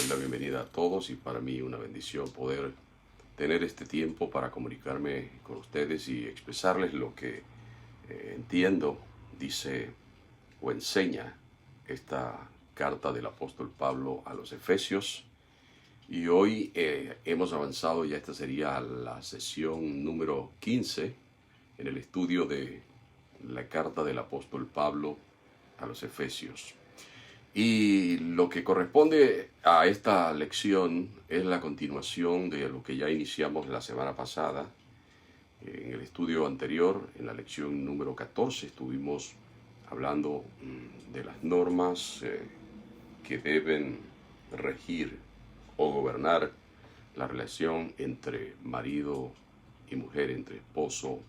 la bienvenida a todos y para mí una bendición poder tener este tiempo para comunicarme con ustedes y expresarles lo que entiendo, dice o enseña esta carta del apóstol Pablo a los Efesios. Y hoy hemos avanzado, ya esta sería la sesión número 15 en el estudio de la carta del apóstol Pablo a los Efesios. Y lo que corresponde a esta lección es la continuación de lo que ya iniciamos la semana pasada. En el estudio anterior, en la lección número 14, estuvimos hablando de las normas que deben regir o gobernar la relación entre marido y mujer, entre esposo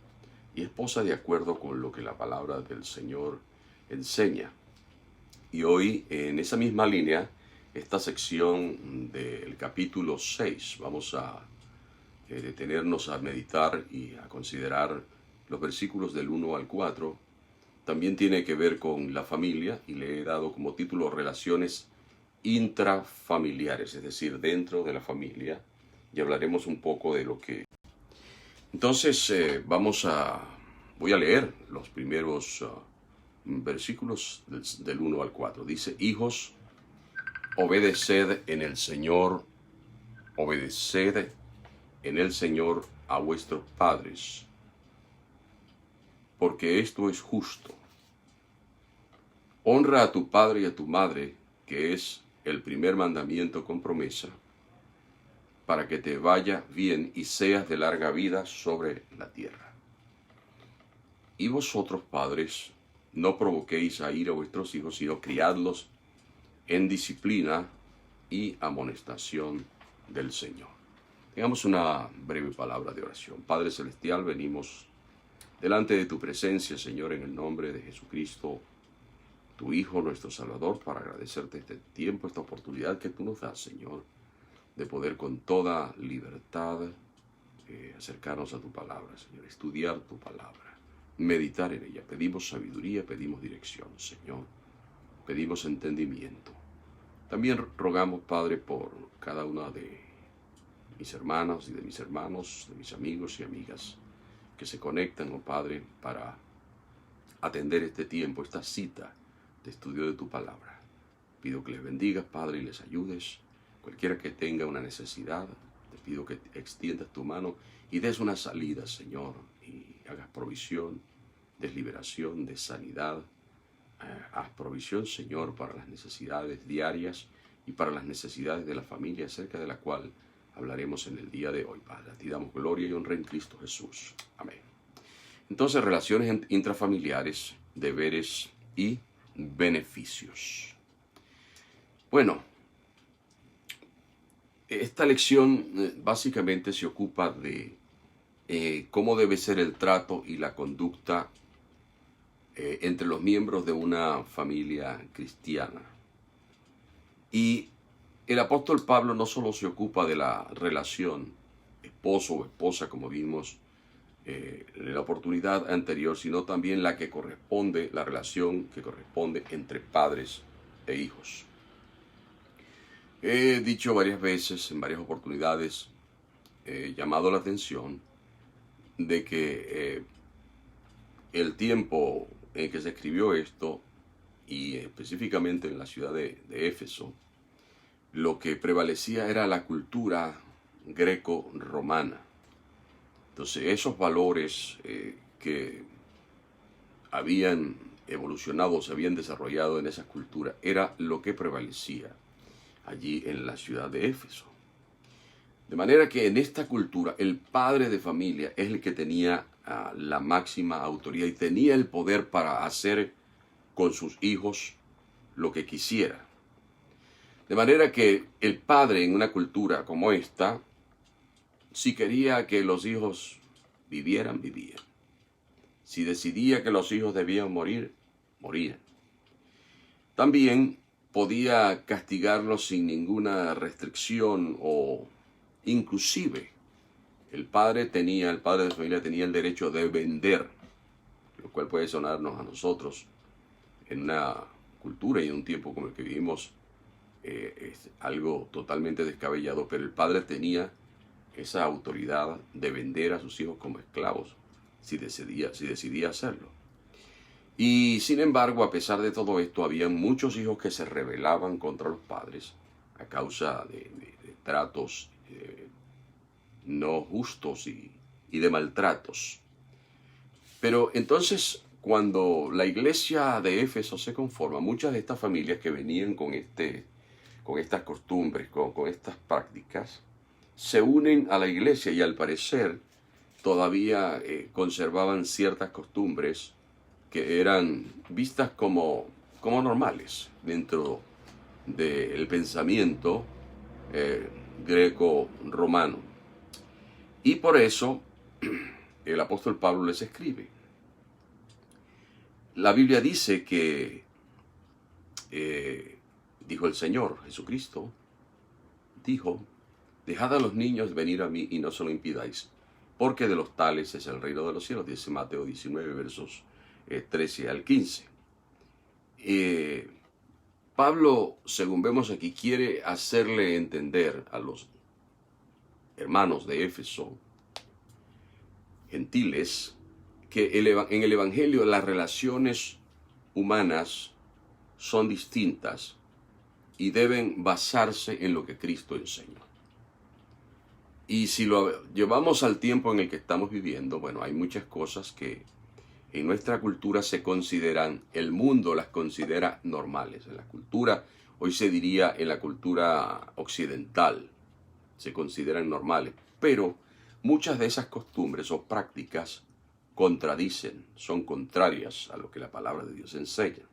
y esposa, de acuerdo con lo que la palabra del Señor enseña. Y hoy, en esa misma línea, esta sección del capítulo 6, vamos a detenernos a meditar y a considerar los versículos del 1 al 4. También tiene que ver con la familia y le he dado como título Relaciones intrafamiliares, es decir, dentro de la familia. Y hablaremos un poco de lo que... Entonces, voy a leer los primeros versículos del 1 al 4. Dice: Hijos, obedeced en el Señor a vuestros padres, porque esto es justo. Honra a tu padre y a tu madre, que es el primer mandamiento con promesa, para que te vaya bien y seas de larga vida sobre la tierra. Y vosotros, padres, no provoquéis a ira a vuestros hijos, sino criadlos en disciplina y amonestación del Señor. Tengamos una breve palabra de oración. Padre Celestial, venimos delante de tu presencia, Señor, en el nombre de Jesucristo, tu Hijo, nuestro Salvador, para agradecerte este tiempo, esta oportunidad que tú nos das, Señor, de poder con toda libertad acercarnos a tu palabra, Señor, estudiar tu palabra, meditar en ella. Pedimos sabiduría, pedimos dirección, Señor, pedimos entendimiento. También rogamos, Padre, por cada una de mis hermanas y de mis hermanos, de mis amigos y amigas que se conectan, oh Padre, para atender este tiempo, esta cita de estudio de tu palabra. Pido que les bendigas, Padre, y les ayudes. Cualquiera que tenga una necesidad, te pido que extiendas tu mano y des una salida, Señor, y hagas provisión, des liberación, des sanidad. Haz provisión, Señor, para las necesidades diarias y para las necesidades de la familia, acerca de la cual hablaremos en el día de hoy, Padre. A ti damos gloria y honra en Cristo Jesús. Amén. Entonces, relaciones intrafamiliares, deberes y beneficios. Bueno, esta lección básicamente se ocupa de cómo debe ser el trato y la conducta entre los miembros de una familia cristiana. Y el apóstol Pablo no solo se ocupa de la relación esposo o esposa, como vimos en la oportunidad anterior, sino también la relación que corresponde entre padres e hijos. He dicho varias veces, en varias oportunidades, he llamado la atención de que el tiempo en que se escribió esto, y específicamente en la ciudad de Éfeso, lo que prevalecía era la cultura greco-romana. Entonces, esos valores que habían evolucionado, se habían desarrollado en esa cultura, era lo que prevalecía allí en la ciudad de Éfeso. De manera que en esta cultura el padre de familia es el que tenía la máxima autoridad y tenía el poder para hacer con sus hijos lo que quisiera. De manera que el padre en una cultura como esta, si quería que los hijos vivían. Si decidía que los hijos debían morir, morían. También podía castigarlos sin ninguna restricción o inclusive el padre de familia tenía el derecho de vender, lo cual puede sonarnos a nosotros en una cultura y en un tiempo como el que vivimos es algo totalmente descabellado, pero el padre tenía esa autoridad de vender a sus hijos como esclavos si decidía hacerlo. Y sin embargo, a pesar de todo esto, había muchos hijos que se rebelaban contra los padres a causa de tratos no justos y de maltratos. Pero entonces, cuando la iglesia de Éfeso se conforma, muchas de estas familias que venían con estas costumbres, con estas prácticas, se unen a la iglesia y al parecer todavía conservaban ciertas costumbres que eran vistas como normales dentro del pensamiento greco-romano. Y por eso el apóstol Pablo les escribe. La Biblia dice que, dijo el Señor Jesucristo, dijo, dejad a los niños venir a mí y no se lo impidáis, porque de los tales es el reino de los cielos, dice Mateo 19, versos 13 al 15. Pablo, según vemos aquí, quiere hacerle entender a los hermanos de Éfeso, gentiles, que en el Evangelio las relaciones humanas son distintas y deben basarse en lo que Cristo enseñó. Y si lo llevamos al tiempo en el que estamos viviendo, bueno, hay muchas cosas que en nuestra cultura se consideran, el mundo las considera normales. En la cultura, hoy se diría en la cultura occidental, se consideran normales. Pero muchas de esas costumbres o prácticas contradicen, son contrarias a lo que la palabra de Dios enseña.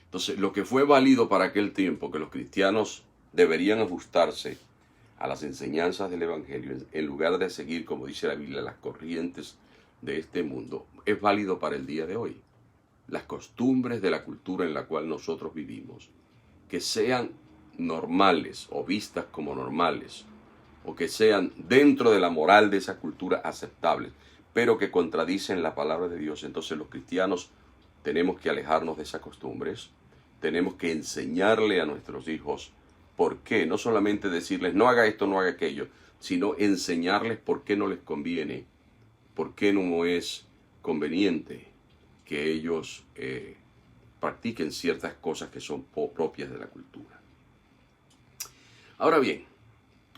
Entonces, lo que fue válido para aquel tiempo, que los cristianos deberían ajustarse a las enseñanzas del Evangelio, en lugar de seguir, como dice la Biblia, las corrientes de este mundo, es válido para el día de hoy. Las costumbres de la cultura en la cual nosotros vivimos, que sean normales o vistas como normales, o que sean dentro de la moral de esa cultura aceptables, pero que contradicen la palabra de Dios. Entonces los cristianos tenemos que alejarnos de esas costumbres, tenemos que enseñarle a nuestros hijos por qué, no solamente decirles no haga esto, no haga aquello, sino enseñarles por qué no les conviene, por qué no es conveniente que ellos practiquen ciertas cosas que son propias de la cultura. Ahora bien,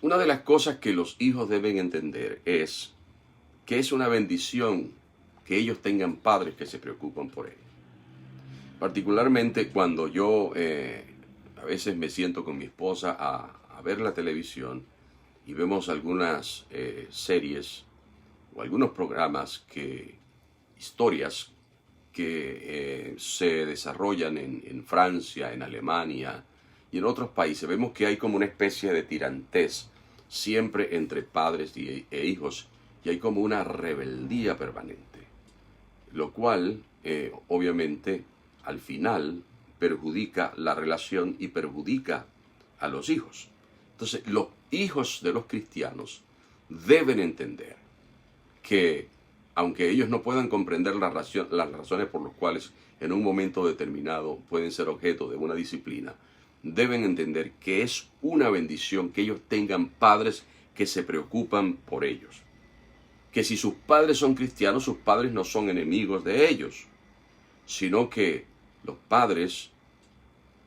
una de las cosas que los hijos deben entender es que es una bendición que ellos tengan padres que se preocupan por ellos. Particularmente cuando yo a veces me siento con mi esposa a ver la televisión y vemos algunas series o algunos programas, historias que se desarrollan en Francia, en Alemania y en otros países. Vemos que hay como una especie de tirantez siempre entre padres e hijos, y hay como una rebeldía permanente, lo cual obviamente al final perjudica la relación y perjudica a los hijos. Entonces los hijos de los cristianos deben entender que aunque ellos no puedan comprender las razones por las cuales en un momento determinado pueden ser objeto de una disciplina, deben entender que es una bendición que ellos tengan padres que se preocupan por ellos. Que si sus padres son cristianos, sus padres no son enemigos de ellos, sino que los padres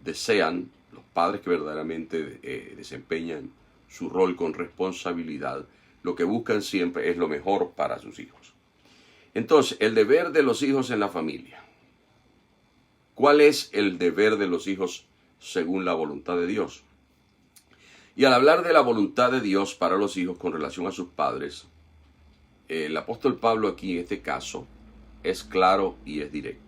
los padres que verdaderamente desempeñan su rol con responsabilidad, lo que buscan siempre es lo mejor para sus hijos. Entonces, el deber de los hijos en la familia. ¿Cuál es el deber de los hijos según la voluntad de Dios? Y al hablar de la voluntad de Dios para los hijos con relación a sus padres, el apóstol Pablo aquí en este caso es claro y es directo.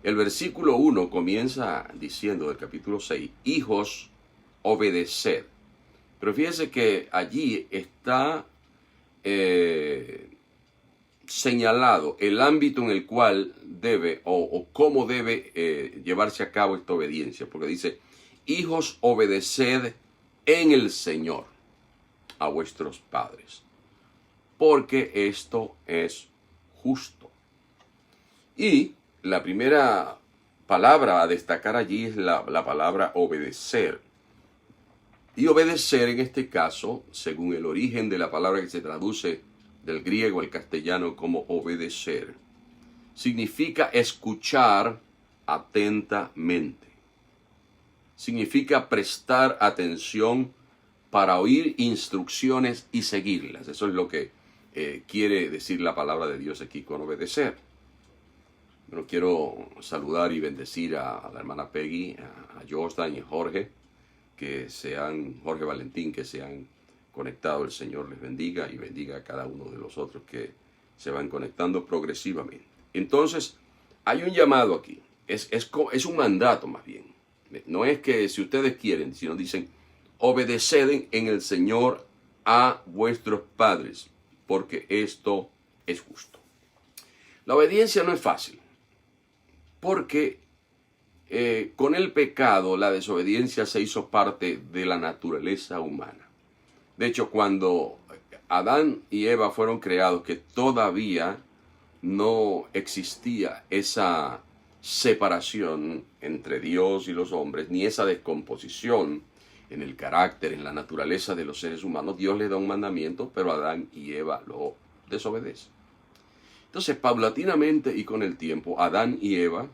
El versículo 1 comienza diciendo del capítulo 6, hijos, obedeced. Pero fíjense que allí está señalado el ámbito en el cual debe o cómo debe llevarse a cabo esta obediencia, porque dice, hijos, obedeced en el Señor a vuestros padres, porque esto es justo. Y la primera palabra a destacar allí es la palabra obedecer. Y obedecer en este caso, según el origen de la palabra que se traduce del griego al castellano como obedecer, significa escuchar atentamente. Significa prestar atención para oír instrucciones y seguirlas. Eso es lo que quiere decir la palabra de Dios aquí con obedecer. Bueno, quiero saludar y bendecir a la hermana Peggy, a Jordan y a Jorge, Jorge Valentín, que se han conectado. El Señor les bendiga y bendiga a cada uno de los otros que se van conectando progresivamente. Entonces, hay un llamado aquí. Es un mandato más bien. No es que si ustedes quieren, sino dicen, obedeced en el Señor a vuestros padres, porque esto es justo. La obediencia no es fácil, porque con el pecado la desobediencia se hizo parte de la naturaleza humana. De hecho, cuando Adán y Eva fueron creados, que todavía no existía esa separación entre Dios y los hombres, ni esa descomposición en el carácter, en la naturaleza de los seres humanos, Dios les da un mandamiento, pero Adán y Eva lo desobedecen. Entonces, paulatinamente y con el tiempo, Adán y Eva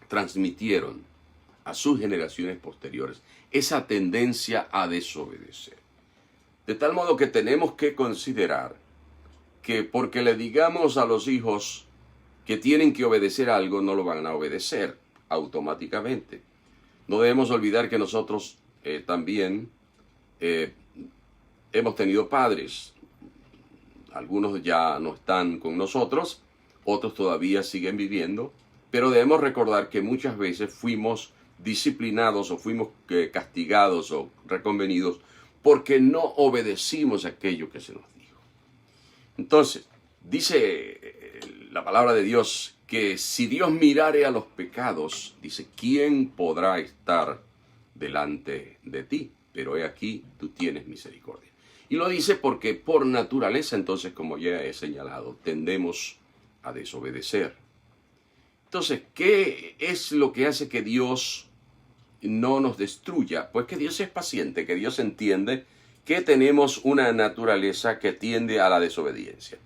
transmitieron a sus generaciones posteriores esa tendencia a desobedecer. De tal modo que tenemos que considerar que porque le digamos a los hijos que tienen que obedecer algo, no lo van a obedecer automáticamente. No debemos olvidar que nosotros también hemos tenido padres. Algunos ya no están con nosotros, otros todavía siguen viviendo, pero debemos recordar que muchas veces fuimos disciplinados o fuimos castigados o reconvenidos porque no obedecimos aquello que se nos dijo. Entonces, dice la palabra de Dios que si Dios mirare a los pecados, dice, ¿quién podrá estar delante de ti? Pero he aquí, tú tienes misericordia. Y lo dice porque por naturaleza, entonces, como ya he señalado, tendemos a desobedecer. Entonces, ¿qué es lo que hace que Dios no nos destruya? Pues que Dios es paciente, que Dios entiende que tenemos una naturaleza que tiende a la desobediencia.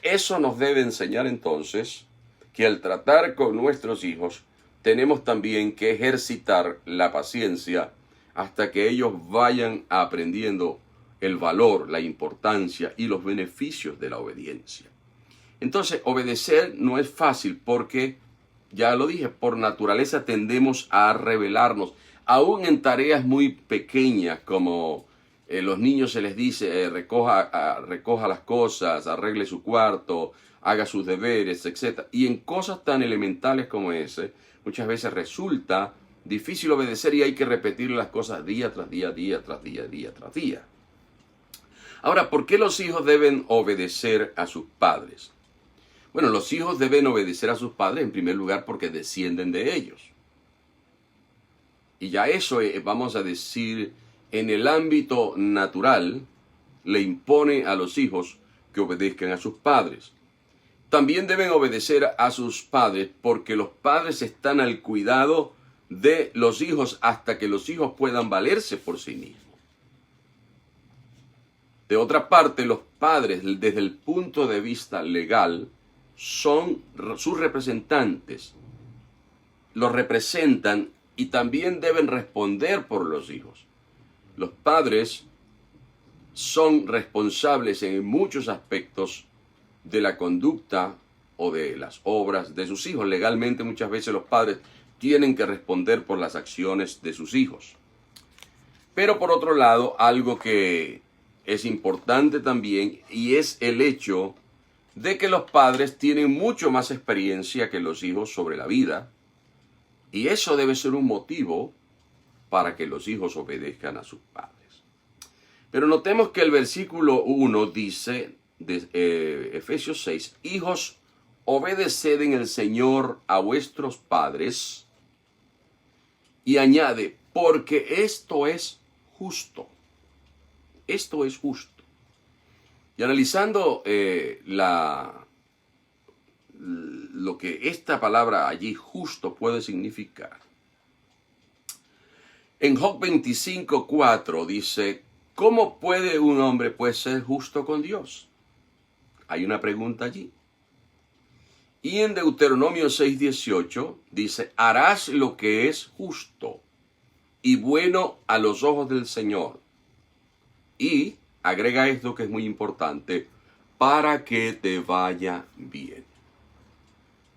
Eso nos debe enseñar entonces que al tratar con nuestros hijos tenemos también que ejercitar la paciencia hasta que ellos vayan aprendiendo el valor, la importancia y los beneficios de la obediencia. Entonces, obedecer no es fácil porque, ya lo dije, por naturaleza tendemos a rebelarnos, aún en tareas muy pequeñas como los niños se les dice recoja las cosas, arregle su cuarto, haga sus deberes, etc. Y en cosas tan elementales como ese, muchas veces resulta difícil obedecer y hay que repetir las cosas día tras día, día tras día, día tras día. Ahora, ¿por qué los hijos deben obedecer a sus padres? Bueno, los hijos deben obedecer a sus padres en primer lugar porque descienden de ellos. Y ya eso, vamos a decir, en el ámbito natural, le impone a los hijos que obedezcan a sus padres. También deben obedecer a sus padres porque los padres están al cuidado de los hijos hasta que los hijos puedan valerse por sí mismos. De otra parte, los padres, desde el punto de vista legal, son sus representantes, los representan y también deben responder por los hijos. Los padres son responsables en muchos aspectos de la conducta o de las obras de sus hijos. Legalmente muchas veces los padres tienen que responder por las acciones de sus hijos. Pero por otro lado, algo que es importante también y es el hecho de que los padres tienen mucho más experiencia que los hijos sobre la vida, y eso debe ser un motivo para que los hijos obedezcan a sus padres. Pero notemos que el versículo 1 dice, de Efesios 6, hijos, obedeced en el Señor a vuestros padres, y añade, porque esto es justo. Esto es justo. Y analizando lo que esta palabra allí justo puede significar, En Job 25:4 dice, ¿cómo puede un hombre pues ser justo con Dios? Hay una pregunta allí. Y en Deuteronomio 6:18 dice, harás lo que es justo y bueno a los ojos del Señor. Y agrega esto que es muy importante, para que te vaya bien.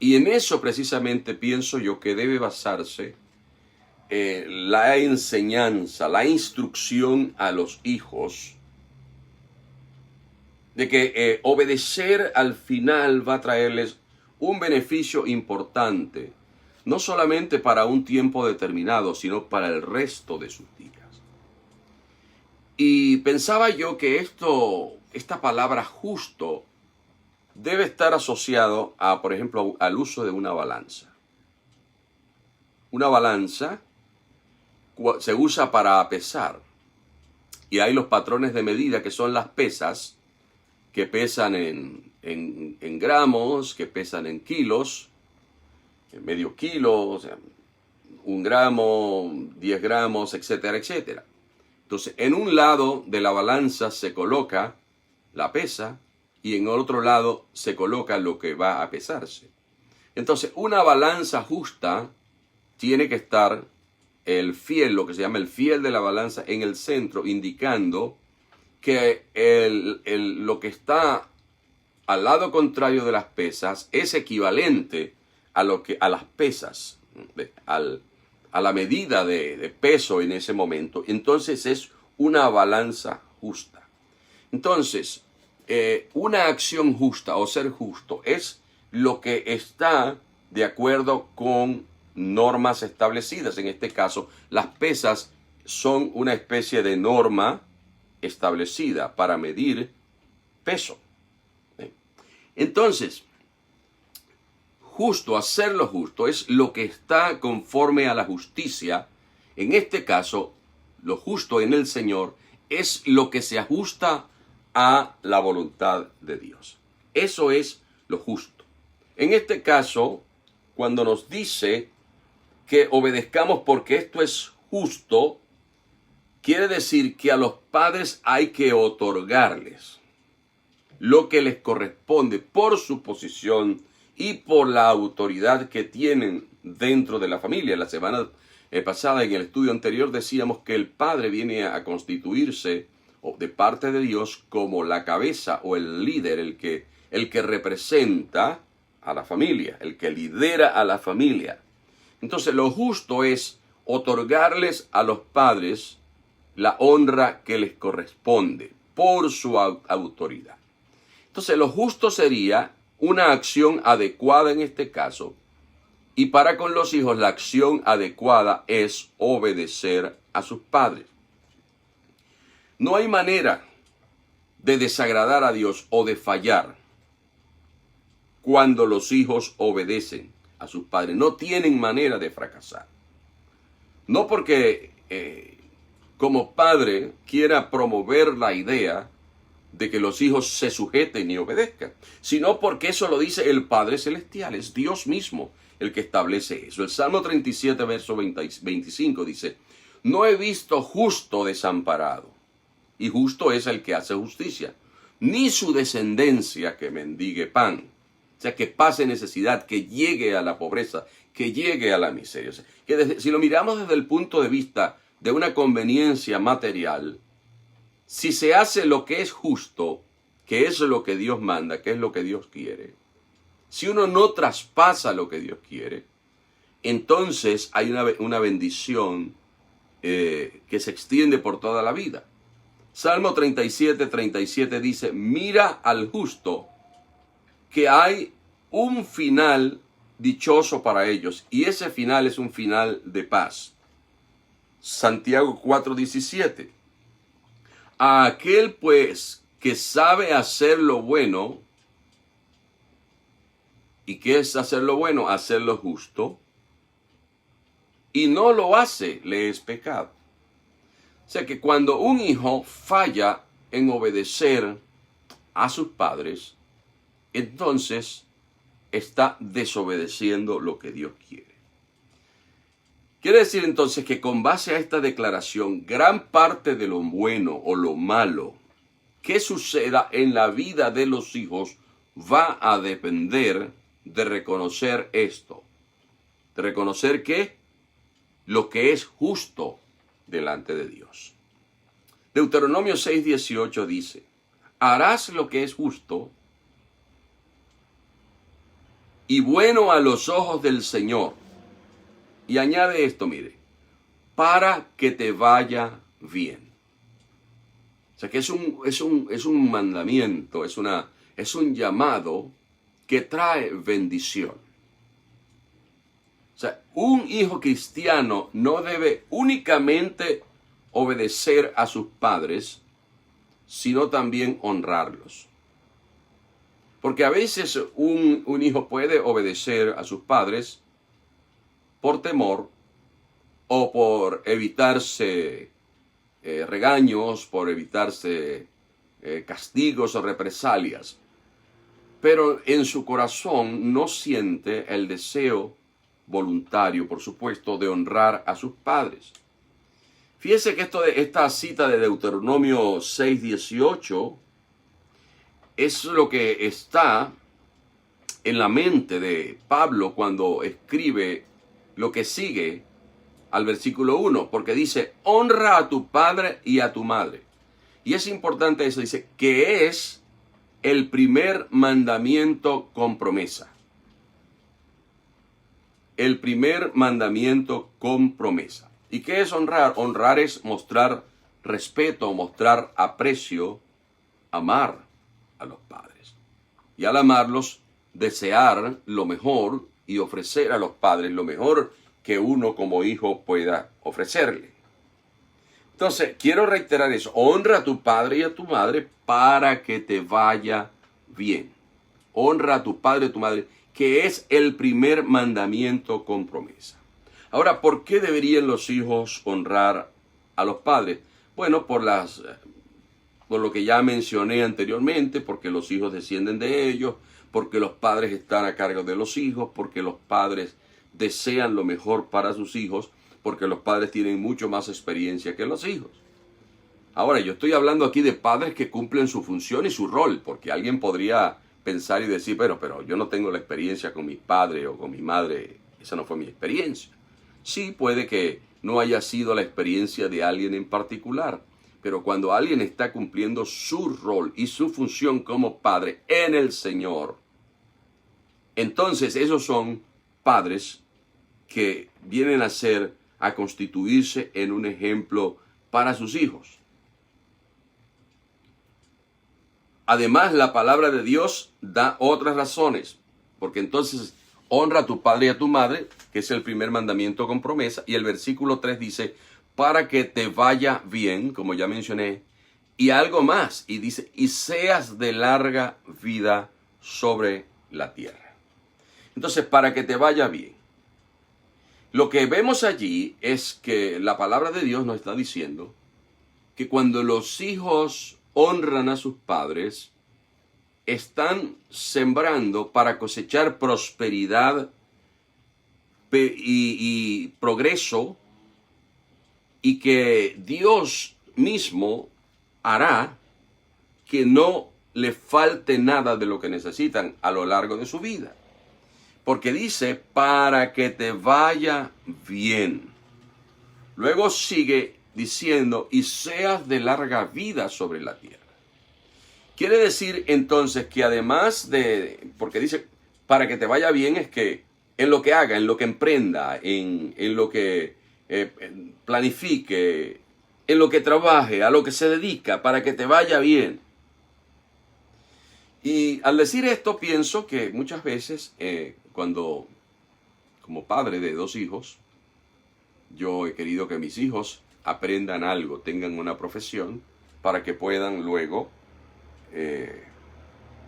Y en eso precisamente pienso yo que debe basarse la enseñanza, la instrucción a los hijos, de que obedecer al final va a traerles un beneficio importante, no solamente para un tiempo determinado, sino para el resto de sus días. Y pensaba yo que esta palabra justo debe estar asociado a, por ejemplo, al uso de una balanza. Una balanza se usa para pesar. Y hay los patrones de medida que son las pesas, que pesan en gramos, que pesan en kilos, en medio kilo, o sea, 1 gramo, 10 gramos, etcétera, etcétera. Entonces, en un lado de la balanza se coloca la pesa y en otro lado se coloca lo que va a pesarse. Entonces, una balanza justa tiene que estar el fiel, lo que se llama el fiel de la balanza, en el centro, indicando que lo que está al lado contrario de las pesas es equivalente a las pesas, a la medida de peso en ese momento. Entonces es una balanza justa. Entonces, una acción justa o ser justo es lo que está de acuerdo con normas establecidas. En este caso, las pesas son una especie de norma establecida para medir peso. Entonces, justo, hacerlo justo es lo que está conforme a la justicia. En este caso, lo justo en el Señor es lo que se ajusta a la voluntad de Dios. Eso es lo justo. En este caso, cuando nos dice que obedezcamos porque esto es justo, quiere decir que a los padres hay que otorgarles lo que les corresponde por su posición y por la autoridad que tienen dentro de la familia. La semana pasada, en el estudio anterior, decíamos que el padre viene a constituirse de parte de Dios como la cabeza o el líder, el que representa a la familia, el que lidera a la familia. Entonces, lo justo es otorgarles a los padres la honra que les corresponde por su autoridad. Entonces, lo justo sería una acción adecuada en este caso, y para con los hijos la acción adecuada es obedecer a sus padres. No hay manera de desagradar a Dios o de fallar cuando los hijos obedecen a sus padres. No tienen manera de fracasar. No porque como padre quiera promover la idea de que los hijos se sujeten y obedezcan, sino porque eso lo dice el Padre Celestial, es Dios mismo el que establece eso. El Salmo 37, verso 25 dice, no he visto justo desamparado, y justo es el que hace justicia, ni su descendencia que mendigue pan. O sea, que pase necesidad, que llegue a la pobreza, que llegue a la miseria. O sea, que si lo miramos desde el punto de vista de una conveniencia material, si se hace lo que es justo, que es lo que Dios manda, que es lo que Dios quiere, si uno no traspasa lo que Dios quiere, entonces hay una bendición que se extiende por toda la vida. Salmo 37 dice, mira al justo, que hay un final dichoso para ellos, y ese final es un final de paz. Santiago 4:17. A aquel pues que sabe hacer lo bueno, ¿y qué es hacer lo bueno? Hacer lo justo, y no lo hace, le es pecado. O sea que cuando un hijo falla en obedecer a sus padres, entonces está desobedeciendo lo que Dios quiere. Quiere decir entonces que con base a esta declaración, gran parte de lo bueno o lo malo que suceda en la vida de los hijos va a depender de reconocer esto, de reconocer que lo que es justo delante de Dios. Deuteronomio 6:18 dice, harás lo que es justo y bueno a los ojos del Señor. Y añade esto, mire, para que te vaya bien. O sea que es un mandamiento, es un llamado que trae bendición. O sea, un hijo cristiano no debe únicamente obedecer a sus padres, sino también honrarlos. Porque a veces un hijo puede obedecer a sus padres por temor o por evitarse regaños, por evitarse castigos o represalias. Pero en su corazón no siente el deseo voluntario, por supuesto, de honrar a sus padres. Fíjese que esta cita de Deuteronomio 6:18 es lo que está en la mente de Pablo cuando escribe lo que sigue al versículo 1, porque dice, honra a tu padre y a tu madre. Y es importante eso, dice, que es el primer mandamiento con promesa. El primer mandamiento con promesa. ¿Y qué es honrar? Honrar es mostrar respeto, mostrar aprecio, amar a los padres. Y al amarlos, desear lo mejor y ofrecer a los padres lo mejor que uno como hijo pueda ofrecerle. Entonces, quiero reiterar eso. Honra a tu padre y a tu madre para que te vaya bien. Honra a tu padre y a tu madre, que es el primer mandamiento con promesa. Ahora, ¿por qué deberían los hijos honrar a los padres? Bueno, por lo que ya mencioné anteriormente, porque los hijos descienden de ellos, porque los padres están a cargo de los hijos, porque los padres desean lo mejor para sus hijos, porque los padres tienen mucho más experiencia que los hijos. Ahora, yo estoy hablando aquí de padres que cumplen su función y su rol, porque alguien podría pensar y decir, pero yo no tengo la experiencia con mi padre o con mi madre, esa no fue mi experiencia. Sí, puede que no haya sido la experiencia de alguien en particular, pero cuando alguien está cumpliendo su rol y su función como padre en el Señor, entonces esos son padres que vienen a constituirse en un ejemplo para sus hijos. Además, la palabra de Dios da otras razones, porque entonces honra a tu padre y a tu madre, que es el primer mandamiento con promesa, y el versículo 3 dice, para que te vaya bien, como ya mencioné, y algo más, y dice, y seas de larga vida sobre la tierra. Entonces, para que te vaya bien. Lo que vemos allí es que la palabra de Dios nos está diciendo que cuando los hijos honran a sus padres, están sembrando para cosechar prosperidad y progreso, y que Dios mismo hará que no le falte nada de lo que necesitan a lo largo de su vida. Porque dice, para que te vaya bien. Luego sigue diciendo, y seas de larga vida sobre la tierra. Quiere decir entonces que además porque dice, para que te vaya bien, es que en lo que haga, en lo que emprenda, en lo que planifique, en lo que trabaje, a lo que se dedica, para que te vaya bien. Y al decir esto, pienso que muchas veces, cuando, como padre de 2 hijos, yo he querido que mis hijos aprendan algo, tengan una profesión, para que puedan luego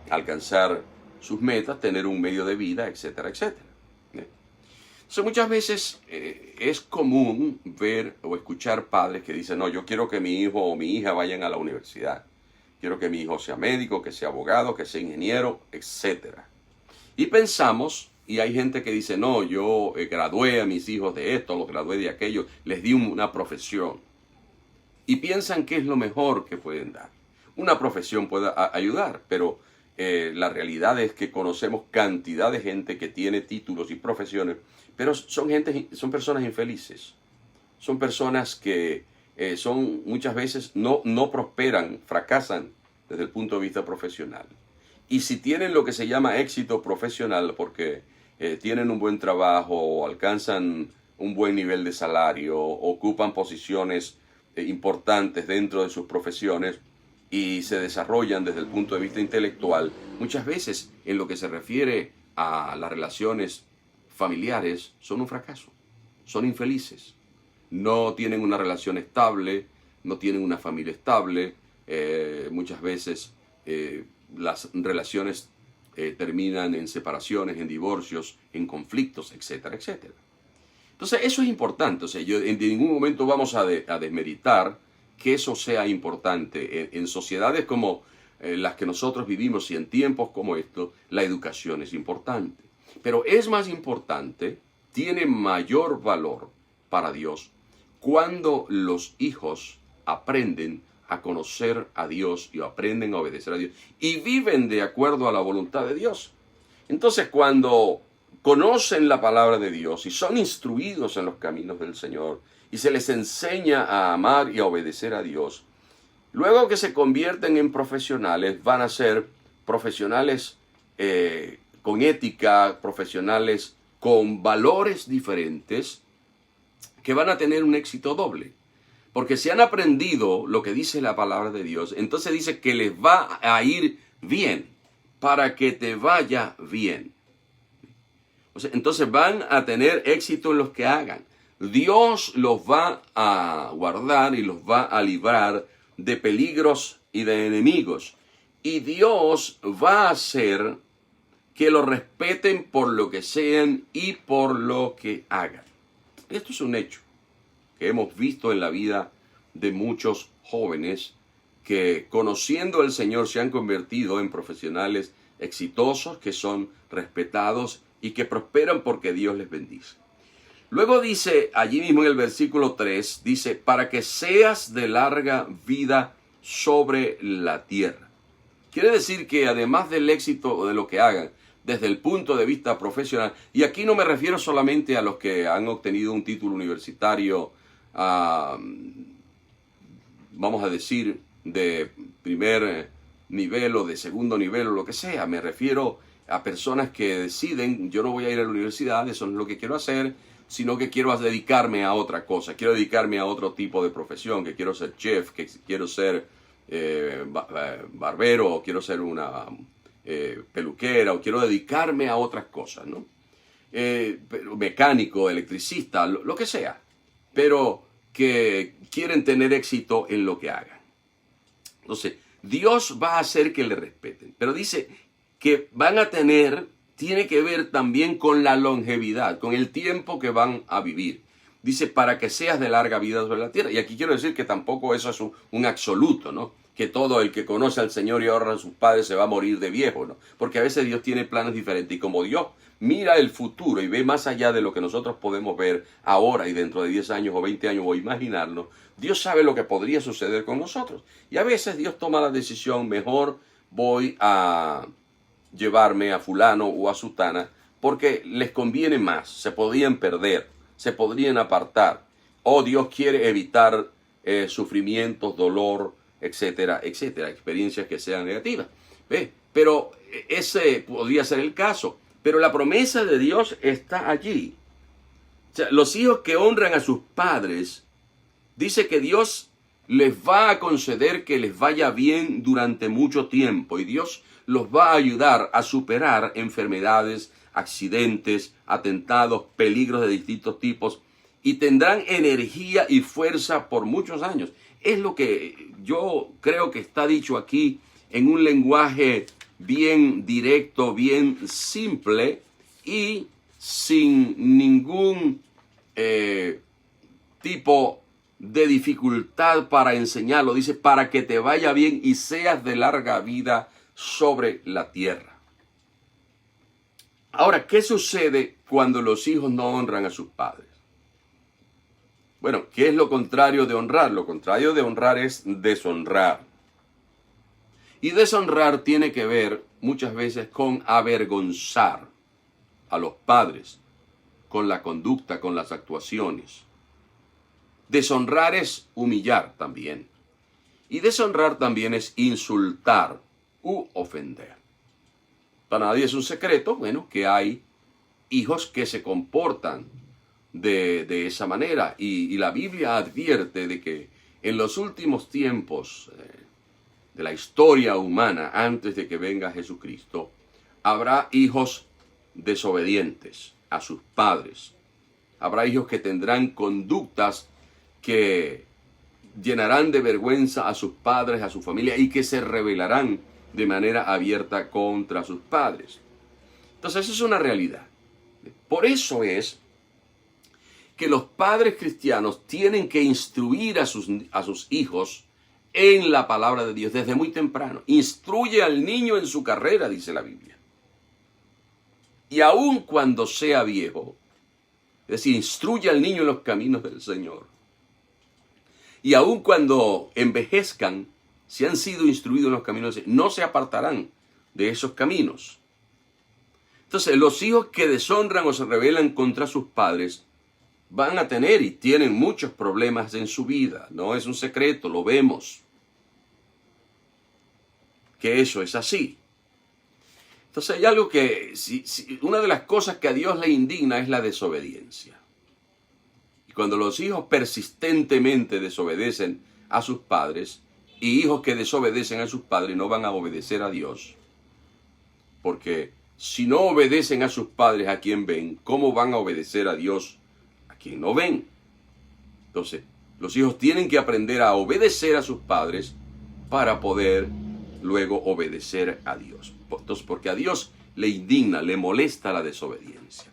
alcanzar sus metas, tener un medio de vida, etcétera, etcétera. Entonces, muchas veces es común ver o escuchar padres que dicen, no, yo quiero que mi hijo o mi hija vayan a la universidad. Quiero que mi hijo sea médico, que sea abogado, que sea ingeniero, etcétera. Y pensamos Y hay gente que dice, no, yo gradué a mis hijos de esto, los gradué de aquello, les di una profesión. Y piensan que es lo mejor que pueden dar. Una profesión puede ayudar, pero la realidad es que conocemos cantidad de gente que tiene títulos y profesiones, pero son personas infelices. Son personas que son muchas veces no prosperan, fracasan desde el punto de vista profesional. Y si tienen lo que se llama éxito profesional, porque tienen un buen trabajo, alcanzan un buen nivel de salario, ocupan posiciones importantes dentro de sus profesiones y se desarrollan desde el punto de vista intelectual, muchas veces en lo que se refiere a las relaciones familiares son un fracaso, son infelices. No tienen una relación estable, no tienen una familia estable, muchas veces las relaciones terminan en separaciones, en divorcios, en conflictos, etcétera, etcétera. Entonces eso es importante, o sea, en ningún momento vamos a desmeritar que eso sea importante. En sociedades como las que nosotros vivimos y en tiempos como estos, la educación es importante. Pero es más importante, tiene mayor valor para Dios cuando los hijos aprenden a conocer a Dios y aprenden a obedecer a Dios y viven de acuerdo a la voluntad de Dios. Entonces, cuando conocen la palabra de Dios y son instruidos en los caminos del Señor y se les enseña a amar y a obedecer a Dios, luego que se convierten en profesionales, van a ser profesionales con ética, profesionales con valores diferentes, que van a tener un éxito doble. Porque si han aprendido lo que dice la palabra de Dios, entonces dice que les va a ir bien, para que te vaya bien. O sea, entonces van a tener éxito en lo que hagan. Dios los va a guardar y los va a librar de peligros y de enemigos. Y Dios va a hacer que lo respeten por lo que sean y por lo que hagan. Esto es un hecho que hemos visto en la vida de muchos jóvenes que, conociendo al Señor, se han convertido en profesionales exitosos, que son respetados y que prosperan porque Dios les bendice. Luego dice, allí mismo en el versículo 3, dice, para que seas de larga vida sobre la tierra. Quiere decir que además del éxito de lo que hagan, desde el punto de vista profesional, y aquí no me refiero solamente a los que han obtenido un título universitario, vamos a decir, de primer nivel o de segundo nivel o lo que sea. Me refiero a personas que deciden, yo no voy a ir a la universidad, eso no es lo que quiero hacer, sino que quiero dedicarme a otra cosa, quiero dedicarme a otro tipo de profesión, que quiero ser chef, que quiero ser barbero, o quiero ser una peluquera, o quiero dedicarme a otras cosas, ¿no? Mecánico, electricista, lo que sea, pero que quieren tener éxito en lo que hagan. Entonces, Dios va a hacer que le respeten, pero dice que van a tener, tiene que ver también con la longevidad, con el tiempo que van a vivir. Dice, para que seas de larga vida sobre la tierra. Y aquí quiero decir que tampoco eso es un absoluto, ¿no? Que todo el que conoce al Señor y honra a sus padres se va a morir de viejo, ¿no? Porque a veces Dios tiene planes diferentes. Y como Dios mira el futuro y ve más allá de lo que nosotros podemos ver ahora y dentro de 10 años o 20 años o imaginarnos, Dios sabe lo que podría suceder con nosotros. Y a veces Dios toma la decisión, mejor voy a llevarme a fulano o a sutana, porque les conviene más, se podrían perder, se podrían apartar, o Dios quiere evitar sufrimientos, dolor, etcétera, etcétera, experiencias que sean negativas. ¿Ve? Pero ese podría ser el caso, pero la promesa de Dios está allí. O sea, los hijos que honran a sus padres, dice que Dios les va a conceder que les vaya bien durante mucho tiempo, y Dios los va a ayudar a superar enfermedades, accidentes, atentados, peligros de distintos tipos, y tendrán energía y fuerza por muchos años. Es lo que yo creo que está dicho aquí en un lenguaje bien directo, bien simple y sin ningún tipo de dificultad para enseñarlo. Dice, para que te vaya bien y seas de larga vida sobre la tierra. Ahora, ¿qué sucede cuando los hijos no honran a sus padres? Bueno, ¿qué es lo contrario de honrar? Lo contrario de honrar es deshonrar. Y deshonrar tiene que ver muchas veces con avergonzar a los padres, con la conducta, con las actuaciones. Deshonrar es humillar también. Y deshonrar también es insultar u ofender. Para nadie es un secreto, bueno, que hay hijos que se comportan de esa manera. Y la Biblia advierte de que en los últimos tiempos de la historia humana, antes de que venga Jesucristo, habrá hijos desobedientes a sus padres. Habrá hijos que tendrán conductas que llenarán de vergüenza a sus padres, a su familia, y que se rebelarán de manera abierta contra sus padres. Entonces, eso es una realidad. Por eso es que los padres cristianos tienen que instruir a sus hijos en la palabra de Dios desde muy temprano. Instruye al niño en su carrera, dice la Biblia. Y aun cuando sea viejo, es decir, instruye al niño en los caminos del Señor. Y aun cuando envejezcan, si han sido instruidos en los caminos, no se apartarán de esos caminos. Entonces, los hijos que deshonran o se rebelan contra sus padres van a tener y tienen muchos problemas en su vida. No es un secreto, lo vemos. Que eso es así. Entonces hay algo que, una de las cosas que a Dios le indigna es la desobediencia. Y cuando los hijos persistentemente desobedecen a sus padres, y hijos que desobedecen a sus padres no van a obedecer a Dios, porque si no obedecen a sus padres a quien ven, ¿cómo van a obedecer a Dios a quien no ven? Entonces, los hijos tienen que aprender a obedecer a sus padres para poder luego obedecer a Dios. Entonces, porque a Dios le indigna, le molesta la desobediencia.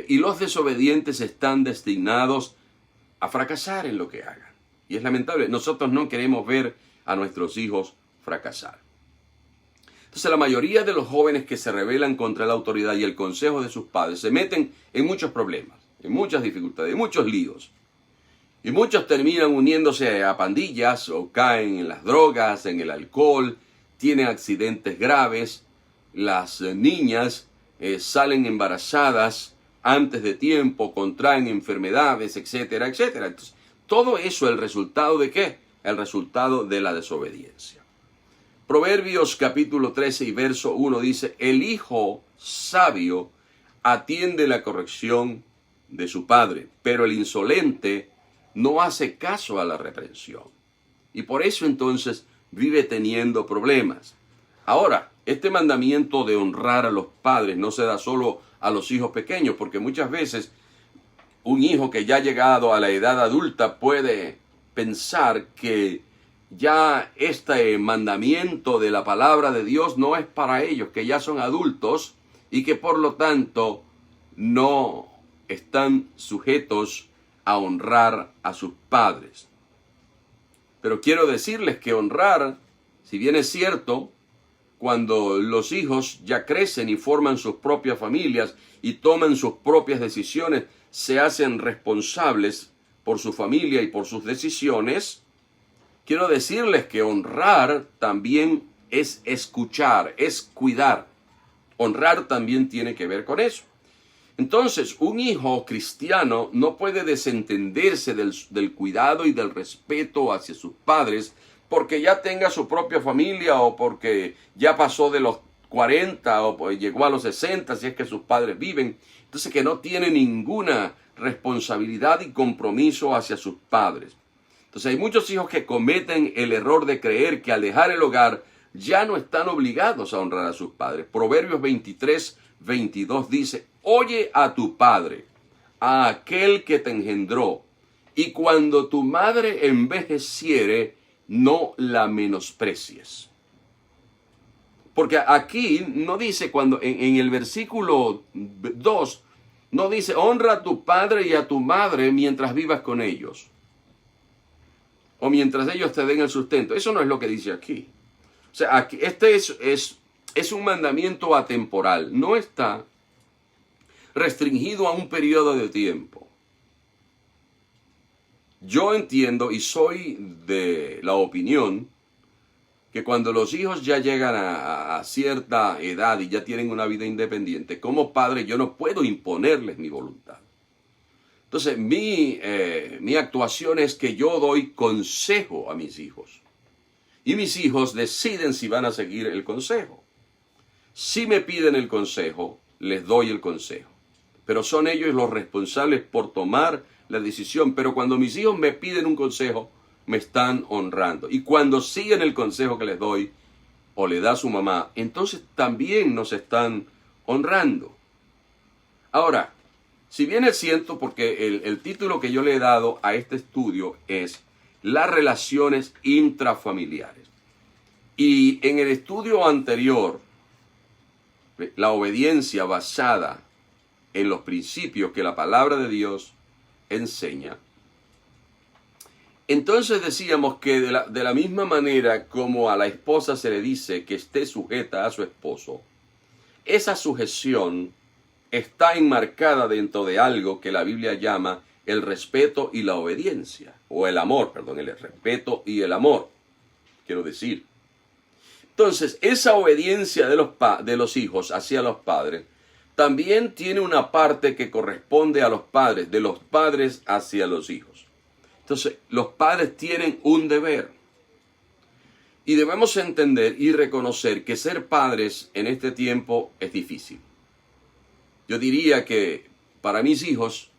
Y los desobedientes están destinados a fracasar en lo que hagan. Y es lamentable. Nosotros no queremos ver a nuestros hijos fracasar. Entonces, la mayoría de los jóvenes que se rebelan contra la autoridad y el consejo de sus padres se meten en muchos problemas, en muchas dificultades, en muchos líos. Y muchos terminan uniéndose a pandillas o caen en las drogas, en el alcohol, tienen accidentes graves. Las niñas salen embarazadas antes de tiempo, contraen enfermedades, etcétera, etcétera. Entonces, todo eso, ¿el resultado de qué? El resultado de la desobediencia. Proverbios capítulo 13 y verso 1 dice: el hijo sabio atiende la corrección de su padre, pero el insolente no hace caso a la reprensión. Y por eso entonces vive teniendo problemas. Ahora, este mandamiento de honrar a los padres no se da solo a los hijos pequeños, porque muchas veces un hijo que ya ha llegado a la edad adulta puede pensar que ya este mandamiento de la palabra de Dios no es para ellos, que ya son adultos y que por lo tanto no están sujetos a honrar a sus padres. Pero quiero decirles que honrar, si bien es cierto, cuando los hijos ya crecen y forman sus propias familias y toman sus propias decisiones, se hacen responsables por su familia y por sus decisiones, quiero decirles que honrar también es escuchar, es cuidar. Honrar también tiene que ver con eso. Entonces, un hijo cristiano no puede desentenderse del cuidado y del respeto hacia sus padres porque ya tenga su propia familia o porque ya pasó de los 40 o pues llegó a los 60 si es que sus padres viven. Entonces, que no tiene ninguna responsabilidad y compromiso hacia sus padres. Entonces, hay muchos hijos que cometen el error de creer que al dejar el hogar ya no están obligados a honrar a sus padres. Proverbios 23:22 dice: oye a tu padre, a aquel que te engendró, y cuando tu madre envejeciere, no la menosprecies. Porque aquí no dice, cuando en el versículo 2, no dice: honra a tu padre y a tu madre mientras vivas con ellos, o mientras ellos te den el sustento. Eso no es lo que dice aquí. O sea, aquí, este es un mandamiento atemporal. No está restringido a un periodo de tiempo. Yo entiendo y soy de la opinión que cuando los hijos ya llegan a cierta edad y ya tienen una vida independiente, como padre yo no puedo imponerles mi voluntad. Entonces mi actuación es que yo doy consejo a mis hijos. Y mis hijos deciden si van a seguir el consejo. Si me piden el consejo, les doy el consejo. Pero son ellos los responsables por tomar la decisión. Pero cuando mis hijos me piden un consejo, me están honrando. Y cuando siguen el consejo que les doy, o le da su mamá, entonces también nos están honrando. Ahora, si bien es cierto, porque el título que yo le he dado a este estudio es las relaciones intrafamiliares. Y en el estudio anterior, la obediencia basada en los principios que la palabra de Dios enseña, entonces decíamos que de la misma manera como a la esposa se le dice que esté sujeta a su esposo, esa sujeción está enmarcada dentro de algo que la Biblia llama el respeto y la obediencia, o el amor, perdón, el respeto y el amor, quiero decir. Entonces, esa obediencia de los hijos hacia los padres también tiene una parte que corresponde a los padres, de los padres hacia los hijos. Entonces, los padres tienen un deber. Y debemos entender y reconocer que ser padres en este tiempo es difícil. Yo diría que para mis hijos,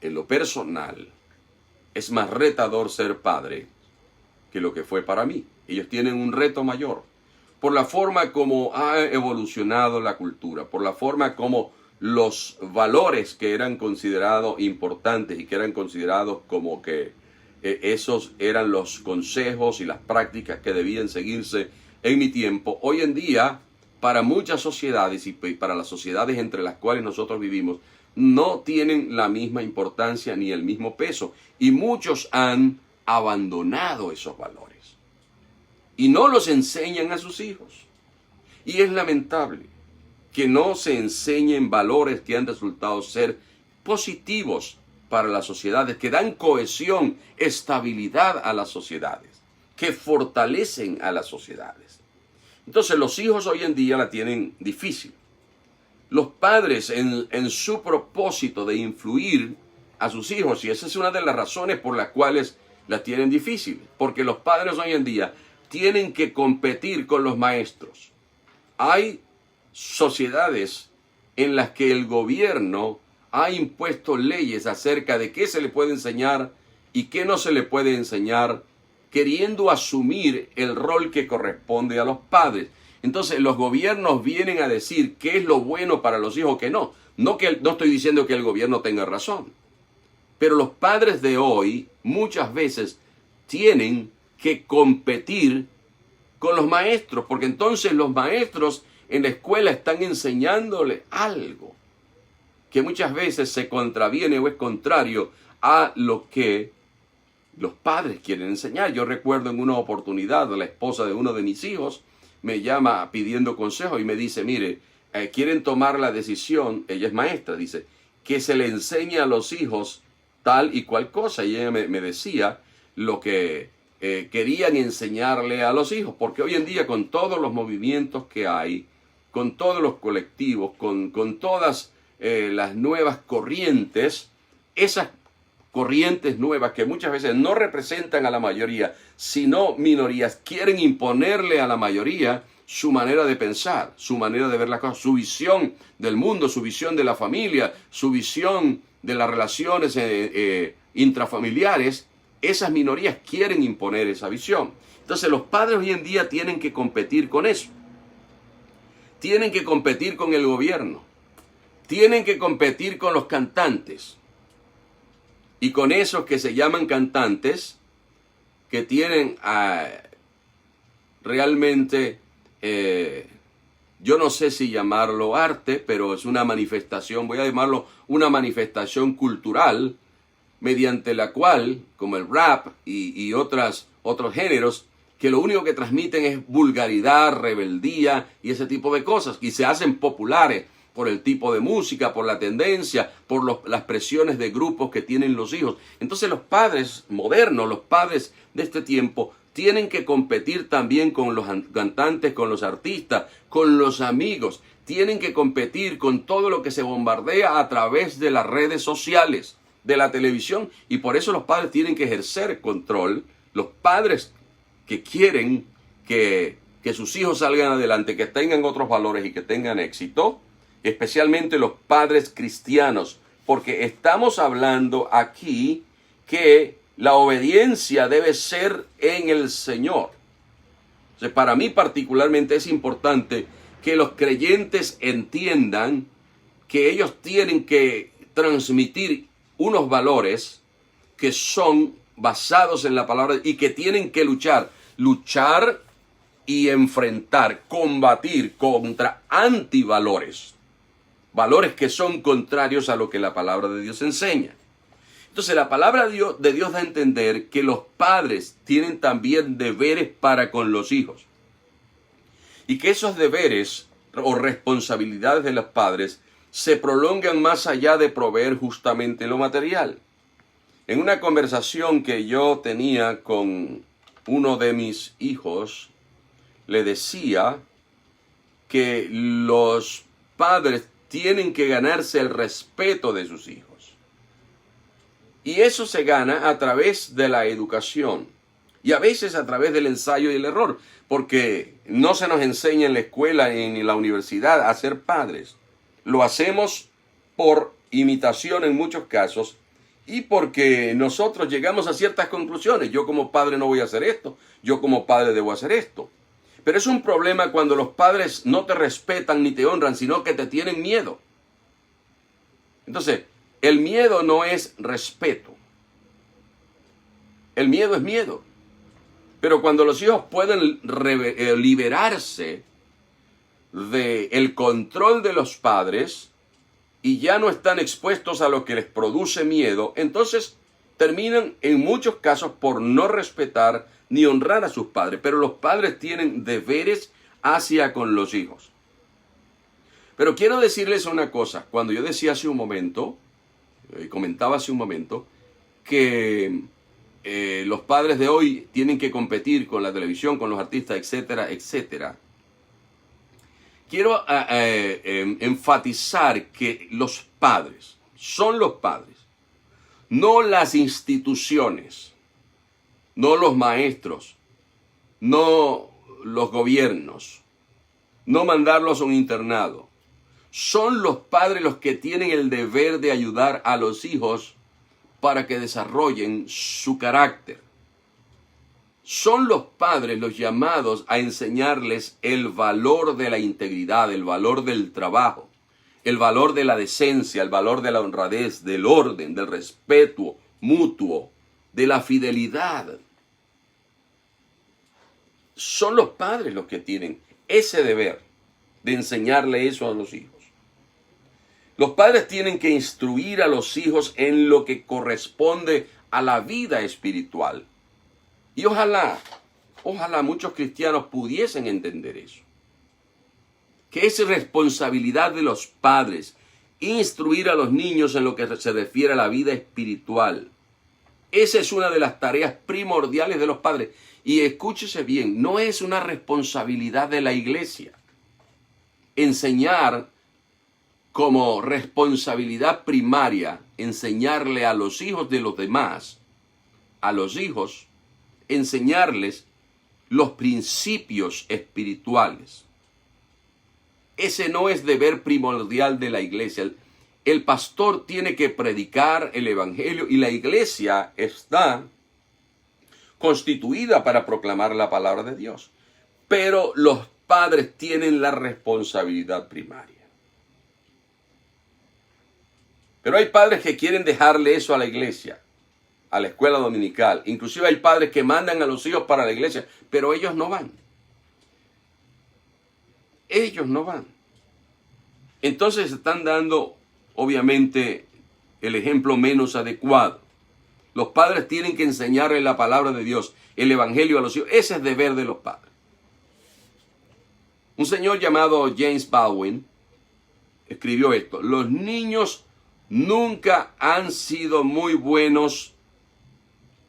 en lo personal, es más retador ser padre que lo que fue para mí. Ellos tienen un reto mayor por la forma como ha evolucionado la cultura, por la forma como los valores que eran considerados importantes y que eran considerados como que esos eran los consejos y las prácticas que debían seguirse en mi tiempo. Hoy en día, para muchas sociedades y para las sociedades entre las cuales nosotros vivimos, no tienen la misma importancia ni el mismo peso. Y muchos han abandonado esos valores. Y no los enseñan a sus hijos. Y es lamentable que no se enseñen valores que han resultado ser positivos para las sociedades, que dan cohesión, estabilidad a las sociedades, que fortalecen a las sociedades. Entonces los hijos hoy en día la tienen difícil. Los padres en su propósito de influir a sus hijos, y esa es una de las razones por las cuales la tienen difícil, porque los padres hoy en día tienen que competir con los maestros. Hay sociedades en las que el gobierno ha impuesto leyes acerca de qué se le puede enseñar y qué no se le puede enseñar, queriendo asumir el rol que corresponde a los padres. Entonces los gobiernos vienen a decir qué es lo bueno para los hijos, qué no. No estoy diciendo que el gobierno tenga razón, pero los padres de hoy muchas veces tienen que competir con los maestros, porque entonces los maestros en la escuela están enseñándole algo que muchas veces se contraviene o es contrario a lo que los padres quieren enseñar. Yo recuerdo en una oportunidad la esposa de uno de mis hijos me llama pidiendo consejo y me dice, mire, quieren tomar la decisión, ella es maestra, dice, que se le enseñe a los hijos tal y cual cosa. Y ella me decía lo que querían enseñarle a los hijos, porque hoy en día con todos los movimientos que hay, con todos los colectivos, con todas las nuevas corrientes, esas corrientes nuevas que muchas veces no representan a la mayoría, sino minorías, quieren imponerle a la mayoría su manera de pensar, su manera de ver las cosas, su visión del mundo, su visión de la familia, su visión de las relaciones intrafamiliares. Esas minorías quieren imponer esa visión. Entonces los padres hoy en día tienen que competir con eso. Tienen que competir con el gobierno. Tienen que competir con los cantantes. Y con esos que se llaman cantantes, que tienen realmente, yo no sé si llamarlo arte, pero es una manifestación, voy a llamarlo una manifestación cultural, mediante la cual, como el rap y otros géneros, que lo único que transmiten es vulgaridad, rebeldía y ese tipo de cosas, y se hacen populares por el tipo de música, por la tendencia, por las presiones de grupos que tienen los hijos. Entonces los padres modernos, los padres de este tiempo, tienen que competir también con los cantantes, con los artistas, con los amigos. Tienen que competir con todo lo que se bombardea a través de las redes sociales, de la televisión. Y por eso los padres tienen que ejercer control. Los padres que quieren que sus hijos salgan adelante, que tengan otros valores y que tengan éxito, especialmente los padres cristianos, porque estamos hablando aquí que la obediencia debe ser en el Señor. O sea, para mí particularmente es importante que los creyentes entiendan que ellos tienen que transmitir unos valores que son basados en la palabra y que tienen que luchar y enfrentar, combatir contra antivalores, valores que son contrarios a lo que la palabra de Dios enseña. Entonces la palabra de Dios da a entender que los padres tienen también deberes para con los hijos. Y que esos deberes o responsabilidades de los padres se prolongan más allá de proveer justamente lo material. En una conversación que yo tenía con uno de mis hijos, le decía que los padres tienen que ganarse el respeto de sus hijos. Y eso se gana a través de la educación y a veces a través del ensayo y el error, porque no se nos enseña en la escuela ni en la universidad a ser padres. Lo hacemos por imitación en muchos casos y porque nosotros llegamos a ciertas conclusiones. Yo como padre no voy a hacer esto, yo como padre debo hacer esto. Pero es un problema cuando los padres no te respetan ni te honran, sino que te tienen miedo. Entonces, el miedo no es respeto. El miedo es miedo. Pero cuando los hijos pueden liberarse del control de los padres y ya no están expuestos a lo que les produce miedo, entonces terminan en muchos casos por no respetar ni honrar a sus padres. Pero los padres tienen deberes hacia con los hijos. Pero quiero decirles una cosa. Cuando yo decía hace un momento, comentaba hace un momento, que los padres de hoy tienen que competir con la televisión, con los artistas, etcétera, etcétera. Quiero enfatizar que los padres son los padres, no las instituciones, no los maestros, no los gobiernos, no mandarlos a un internado. Son los padres los que tienen el deber de ayudar a los hijos para que desarrollen su carácter. Son los padres los llamados a enseñarles el valor de la integridad, el valor del trabajo, el valor de la decencia, el valor de la honradez, del orden, del respeto mutuo, de la fidelidad. Son los padres los que tienen ese deber de enseñarle eso a los hijos. Los padres tienen que instruir a los hijos en lo que corresponde a la vida espiritual. Y ojalá muchos cristianos pudiesen entender eso. Que es responsabilidad de los padres instruir a los niños en lo que se refiere a la vida espiritual. Esa es una de las tareas primordiales de los padres. Y escúchese bien, no es una responsabilidad de la iglesia enseñar como responsabilidad primaria, enseñarle a los hijos de los demás, a los hijos, enseñarles los principios espirituales. Ese no es deber primordial de la iglesia. El pastor tiene que predicar el evangelio y la iglesia está constituida para proclamar la palabra de Dios. Pero los padres tienen la responsabilidad primaria. Pero hay padres que quieren dejarle eso a la iglesia, a la escuela dominical. Inclusive hay padres que mandan a los hijos para la iglesia, pero ellos no van. Ellos no van. Entonces están dando, obviamente, el ejemplo menos adecuado. Los padres tienen que enseñarle la palabra de Dios, el evangelio a los hijos. Ese es deber de los padres. Un señor llamado James Baldwin escribió esto: los niños nunca han sido muy buenos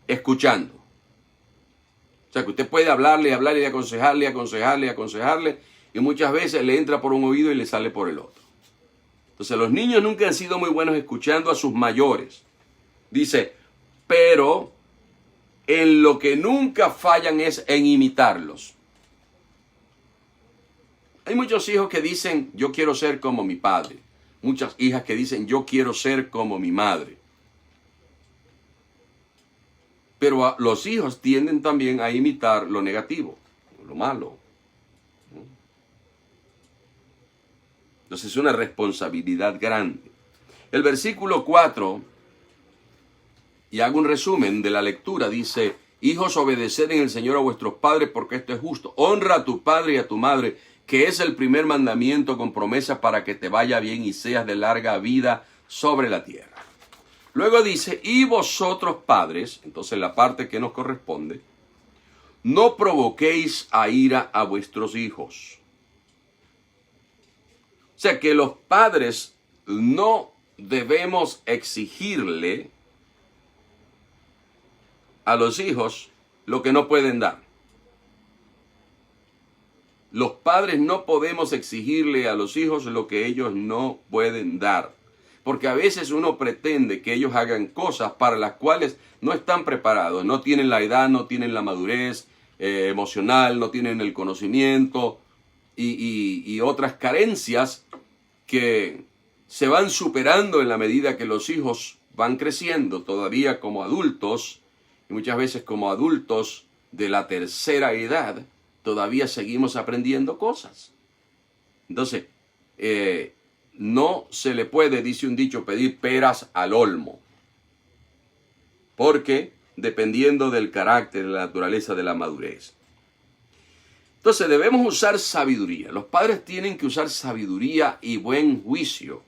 escuchando. O sea, que usted puede hablarle, hablarle, aconsejarle, aconsejarle, aconsejarle, y muchas veces le entra por un oído y le sale por el otro. Entonces, los niños nunca han sido muy buenos escuchando a sus mayores. Dice, pero en lo que nunca fallan es en imitarlos. Hay muchos hijos que dicen, yo quiero ser como mi padre. Muchas hijas que dicen, yo quiero ser como mi madre. Pero los hijos tienden también a imitar lo negativo, lo malo. Entonces es una responsabilidad grande. El versículo 4, y hago un resumen de la lectura, dice, hijos, obedeced en el Señor a vuestros padres, porque esto es justo. Honra a tu padre y a tu madre, que es el primer mandamiento con promesa para que te vaya bien y seas de larga vida sobre la tierra. Luego dice, y vosotros padres, entonces la parte que nos corresponde, no provoquéis a ira a vuestros hijos. O sea que los padres no debemos exigirle a los hijos lo que no pueden dar. Los padres no podemos exigirle a los hijos lo que ellos no pueden dar. Porque a veces uno pretende que ellos hagan cosas para las cuales no están preparados. No tienen la edad, no tienen la madurez emocional, no tienen el conocimiento y otras carencias que se van superando en la medida que los hijos van creciendo todavía como adultos. Y muchas veces como adultos de la tercera edad todavía seguimos aprendiendo cosas. Entonces, no se le puede, dice un dicho, pedir peras al olmo. Porque dependiendo del carácter, de la naturaleza, de la madurez. Entonces debemos usar sabiduría. Los padres tienen que usar sabiduría y buen juicio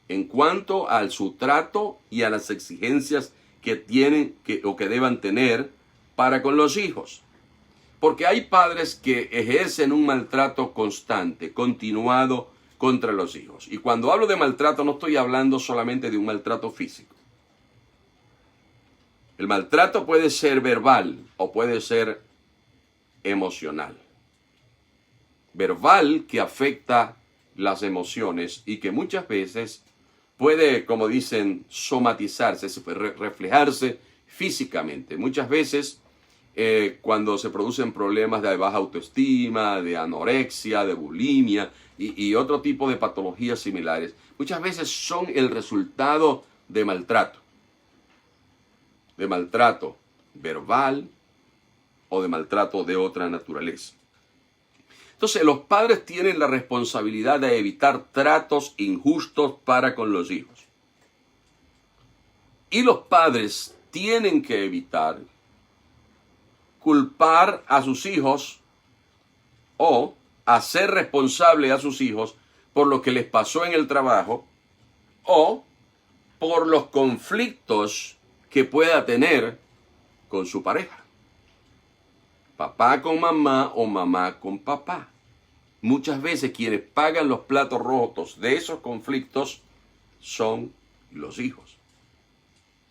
en cuanto a su trato y a las exigencias que tienen o que deban tener para con los hijos. Porque hay padres que ejercen un maltrato constante, continuado contra los hijos. Y cuando hablo de maltrato no estoy hablando solamente de un maltrato físico. El maltrato puede ser verbal o puede ser emocional. Verbal, que afecta las emociones y que muchas veces puede, como dicen, somatizarse, reflejarse físicamente. Muchas veces cuando se producen problemas de baja autoestima, de anorexia, de bulimia y otro tipo de patologías similares, muchas veces son el resultado de maltrato verbal o de maltrato de otra naturaleza. Entonces, los padres tienen la responsabilidad de evitar tratos injustos para con los hijos. Y los padres tienen que evitar culpar a sus hijos o hacer responsable a sus hijos por lo que les pasó en el trabajo o por los conflictos que pueda tener con su pareja. Papá con mamá o mamá con papá. Muchas veces quienes pagan los platos rotos de esos conflictos son los hijos.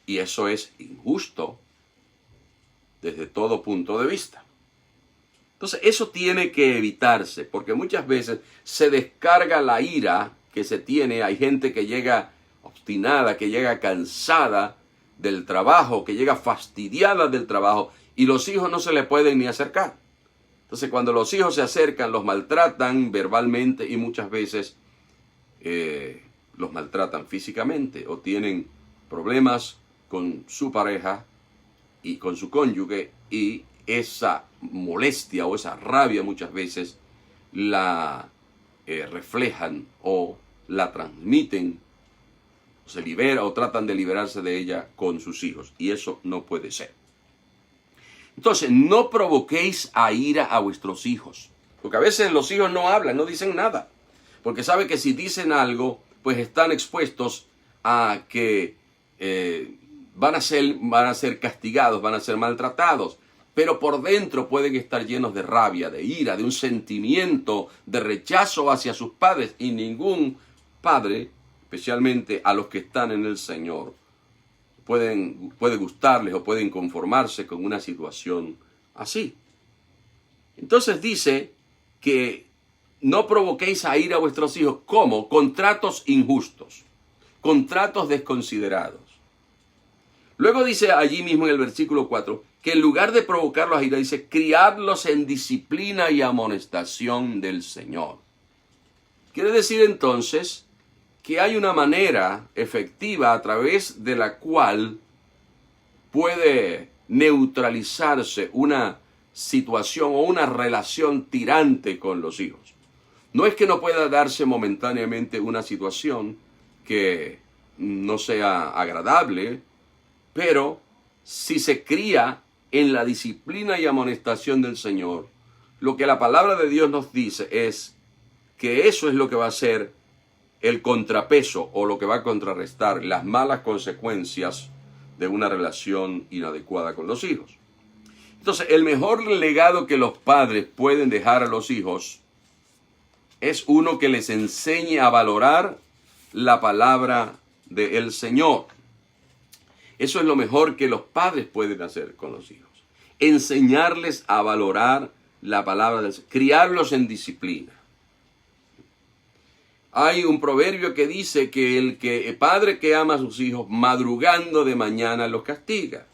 Y eso es injusto desde todo punto de vista. Entonces, eso tiene que evitarse, porque muchas veces se descarga la ira que se tiene. Hay gente que llega obstinada, que llega cansada del trabajo, que llega fastidiada del trabajo, y los hijos no se le pueden ni acercar. Entonces, cuando los hijos se acercan, los maltratan verbalmente y muchas veces los maltratan físicamente o tienen problemas con su pareja y con su cónyuge, y esa molestia o esa rabia muchas veces la reflejan o la transmiten, se libera o tratan de liberarse de ella con sus hijos, y eso no puede ser. Entonces, no provoquéis a ira a vuestros hijos, porque a veces los hijos no hablan, no dicen nada, porque saben que si dicen algo, pues están expuestos a que van a ser castigados, van a ser maltratados. pero por dentro pueden estar llenos de rabia, de ira, de un sentimiento de rechazo hacia sus padres. Y ningún padre, especialmente a los que están en el Señor, puede gustarles o pueden conformarse con una situación así. Entonces dice que no provoquéis a ira a vuestros hijos. ¿Cómo? Con tratos injustos, con tratos desconsiderados. Luego dice allí mismo en el versículo 4, que en lugar de provocarlos a ira, dice, criadlos en disciplina y amonestación del Señor. Quiere decir entonces que hay una manera efectiva a través de la cual puede neutralizarse una situación o una relación tirante con los hijos. No es que no pueda darse momentáneamente una situación que no sea agradable, pero si se cría en la disciplina y amonestación del Señor, lo que la palabra de Dios nos dice es que eso es lo que va a ser el contrapeso o lo que va a contrarrestar las malas consecuencias de una relación inadecuada con los hijos. Entonces, el mejor legado que los padres pueden dejar a los hijos es uno que les enseñe a valorar la palabra del Señor. Eso es lo mejor que los padres pueden hacer con los hijos. Enseñarles a valorar la palabra del Señor, criarlos en disciplina. Hay un proverbio que dice que el padre que ama a sus hijos, madrugando de mañana los castiga.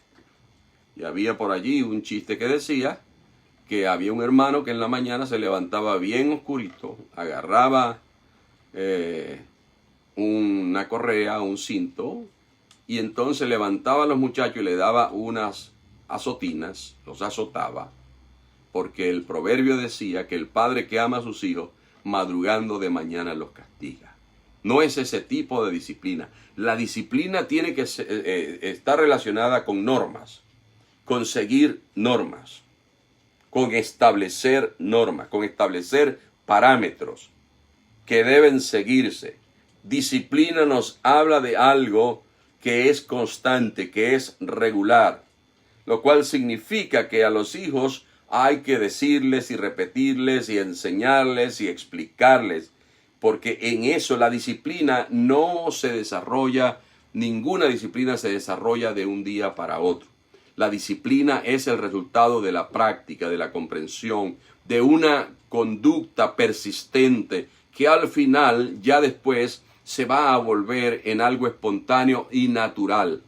Y había por allí un chiste que decía que había un hermano que en la mañana se levantaba bien oscurito, agarraba una correa, un cinto, y entonces levantaba a los muchachos y le daba unas azotinas, los azotaba, porque el proverbio decía que el padre que ama a sus hijos, madrugando de mañana los castiga. No es ese tipo de disciplina. La disciplina tiene que estar relacionada con normas, con seguir normas, con establecer normas, con establecer parámetros que deben seguirse. Disciplina nos habla de algo que es constante, que es regular, lo cual significa que a los hijos hay que decirles y repetirles y enseñarles y explicarles, porque en eso la disciplina no se desarrolla, ninguna disciplina se desarrolla de un día para otro. La disciplina es el resultado de la práctica, de la comprensión, de una conducta persistente que al final, ya después, se va a volver en algo espontáneo y natural.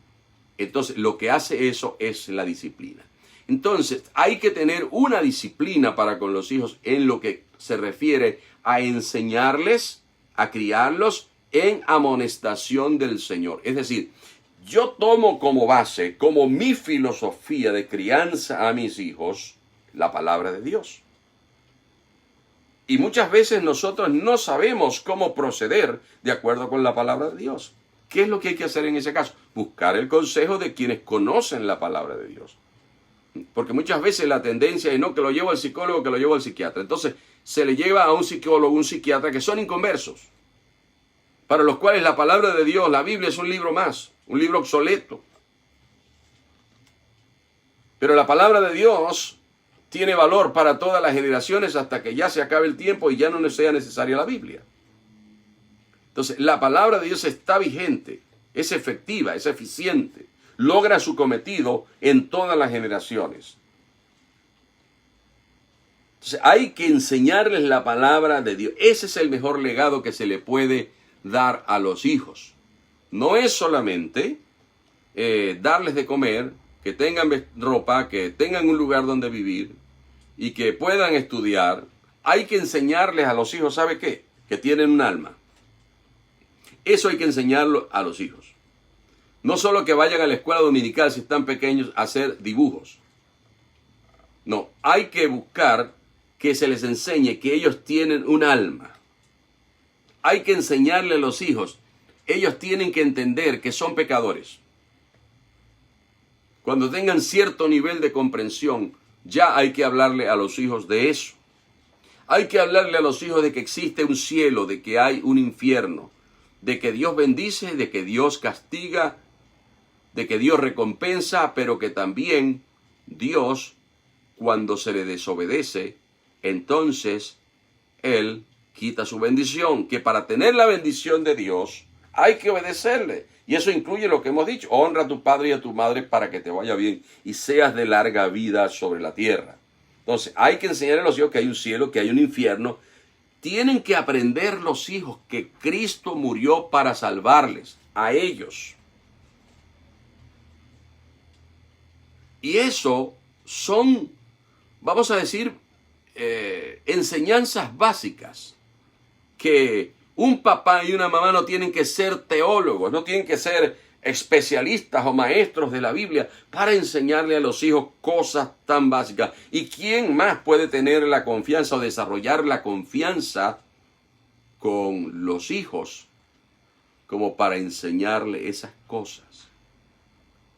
Entonces, lo que hace eso es la disciplina. Entonces, hay que tener una disciplina para con los hijos en lo que se refiere a enseñarles, a criarlos en amonestación del Señor. Es decir, yo tomo como base, como mi filosofía de crianza a mis hijos, la palabra de Dios. Y muchas veces nosotros no sabemos cómo proceder de acuerdo con la palabra de Dios. ¿Qué es lo que hay que hacer en ese caso? Buscar el consejo de quienes conocen la palabra de Dios. Porque muchas veces la tendencia es no, que lo llevo al psicólogo, que lo llevo al psiquiatra. Entonces se le lleva a un psicólogo, un psiquiatra que son inconversos, para los cuales la palabra de Dios, la Biblia, es un libro más, un libro obsoleto. Pero la palabra de Dios tiene valor para todas las generaciones hasta que ya se acabe el tiempo y ya no sea necesaria la Biblia. Entonces, la palabra de Dios está vigente, es efectiva, es eficiente, logra su cometido en todas las generaciones. Entonces, hay que enseñarles la palabra de Dios. Ese es el mejor legado que se le puede dar a los hijos. No es solamente darles de comer, que tengan ropa, que tengan un lugar donde vivir y que puedan estudiar. Hay que enseñarles a los hijos, ¿sabe qué? Que tienen un alma. Eso hay que enseñarlo a los hijos. No solo que vayan a la escuela dominical si están pequeños a hacer dibujos. No, hay que buscar que se les enseñe que ellos tienen un alma. Hay que enseñarle a los hijos. Ellos tienen que entender que son pecadores. Cuando tengan cierto nivel de comprensión, ya hay que hablarle a los hijos de eso. Hay que hablarle a los hijos de que existe un cielo, de que hay un infierno, de que Dios bendice, de que Dios castiga, de que Dios recompensa, pero que también Dios cuando se le desobedece, entonces Él quita su bendición, que para tener la bendición de Dios hay que obedecerle. Y eso incluye lo que hemos dicho: honra a tu padre y a tu madre para que te vaya bien y seas de larga vida sobre la tierra. Entonces hay que enseñarle a los hijos que hay un cielo, que hay un infierno. Tienen que aprender los hijos que Cristo murió para salvarles a ellos. Y eso son, vamos a decir, enseñanzas básicas que un papá y una mamá no tienen que ser teólogos, no tienen que ser especialistas o maestros de la Biblia para enseñarle a los hijos cosas tan básicas. ¿Y quién más puede tener la confianza o desarrollar la confianza con los hijos como para enseñarle esas cosas?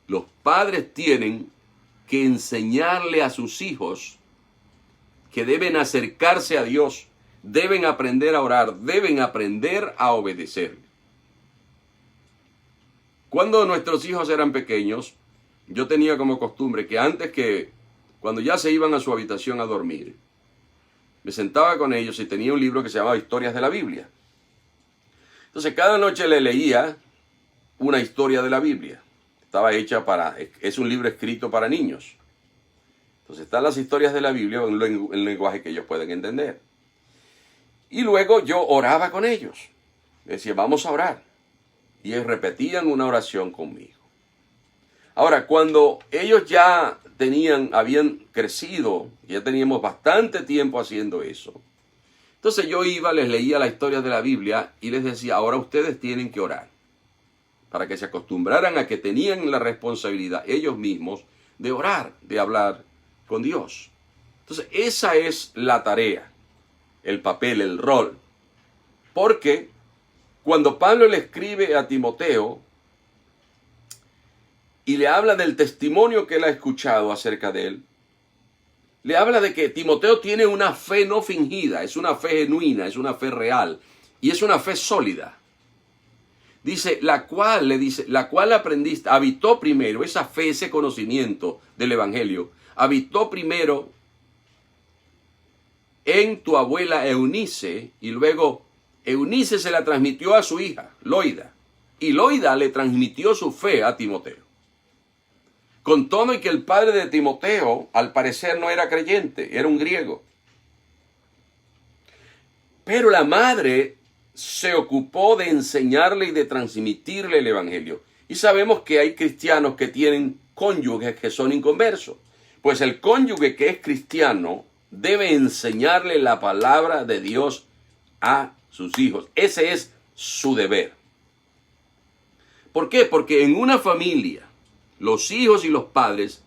Los padres tienen que enseñarle a sus hijos que deben acercarse a Dios, deben aprender a orar, deben aprender a obedecer. Cuando nuestros hijos eran pequeños, yo tenía como costumbre que cuando ya se iban a su habitación a dormir, me sentaba con ellos y tenía un libro que se llamaba Historias de la Biblia. Entonces cada noche le leía una historia de la Biblia. Es un libro escrito para niños. Entonces están las historias de la Biblia en un lenguaje que ellos pueden entender. Y luego yo oraba con ellos. Decía, vamos a orar. Y ellos repetían una oración conmigo. Ahora, cuando ellos ya habían crecido, ya teníamos bastante tiempo haciendo eso. Entonces yo les leía la historia de la Biblia y les decía, ahora ustedes tienen que orar. Para que se acostumbraran a que tenían la responsabilidad ellos mismos de orar, de hablar con Dios. Entonces esa es la tarea, el papel, el rol. Porque cuando Pablo le escribe a Timoteo y le habla del testimonio que él ha escuchado acerca de él, le habla de que Timoteo tiene una fe no fingida, es una fe genuina, es una fe real y es una fe sólida. Dice, la cual aprendiste, habitó primero, esa fe, ese conocimiento del Evangelio, habitó primero en tu abuela Eunice, y luego Eunice se la transmitió a su hija, Loida, y Loida le transmitió su fe a Timoteo. Con todo y que el padre de Timoteo, al parecer, no era creyente, era un griego. Pero la madre se ocupó de enseñarle y de transmitirle el Evangelio. Y sabemos que hay cristianos que tienen cónyuges que son inconversos. Pues el cónyuge que es cristiano debe enseñarle la palabra de Dios a sus hijos. Ese es su deber. ¿Por qué? Porque en una familia, los hijos y los padres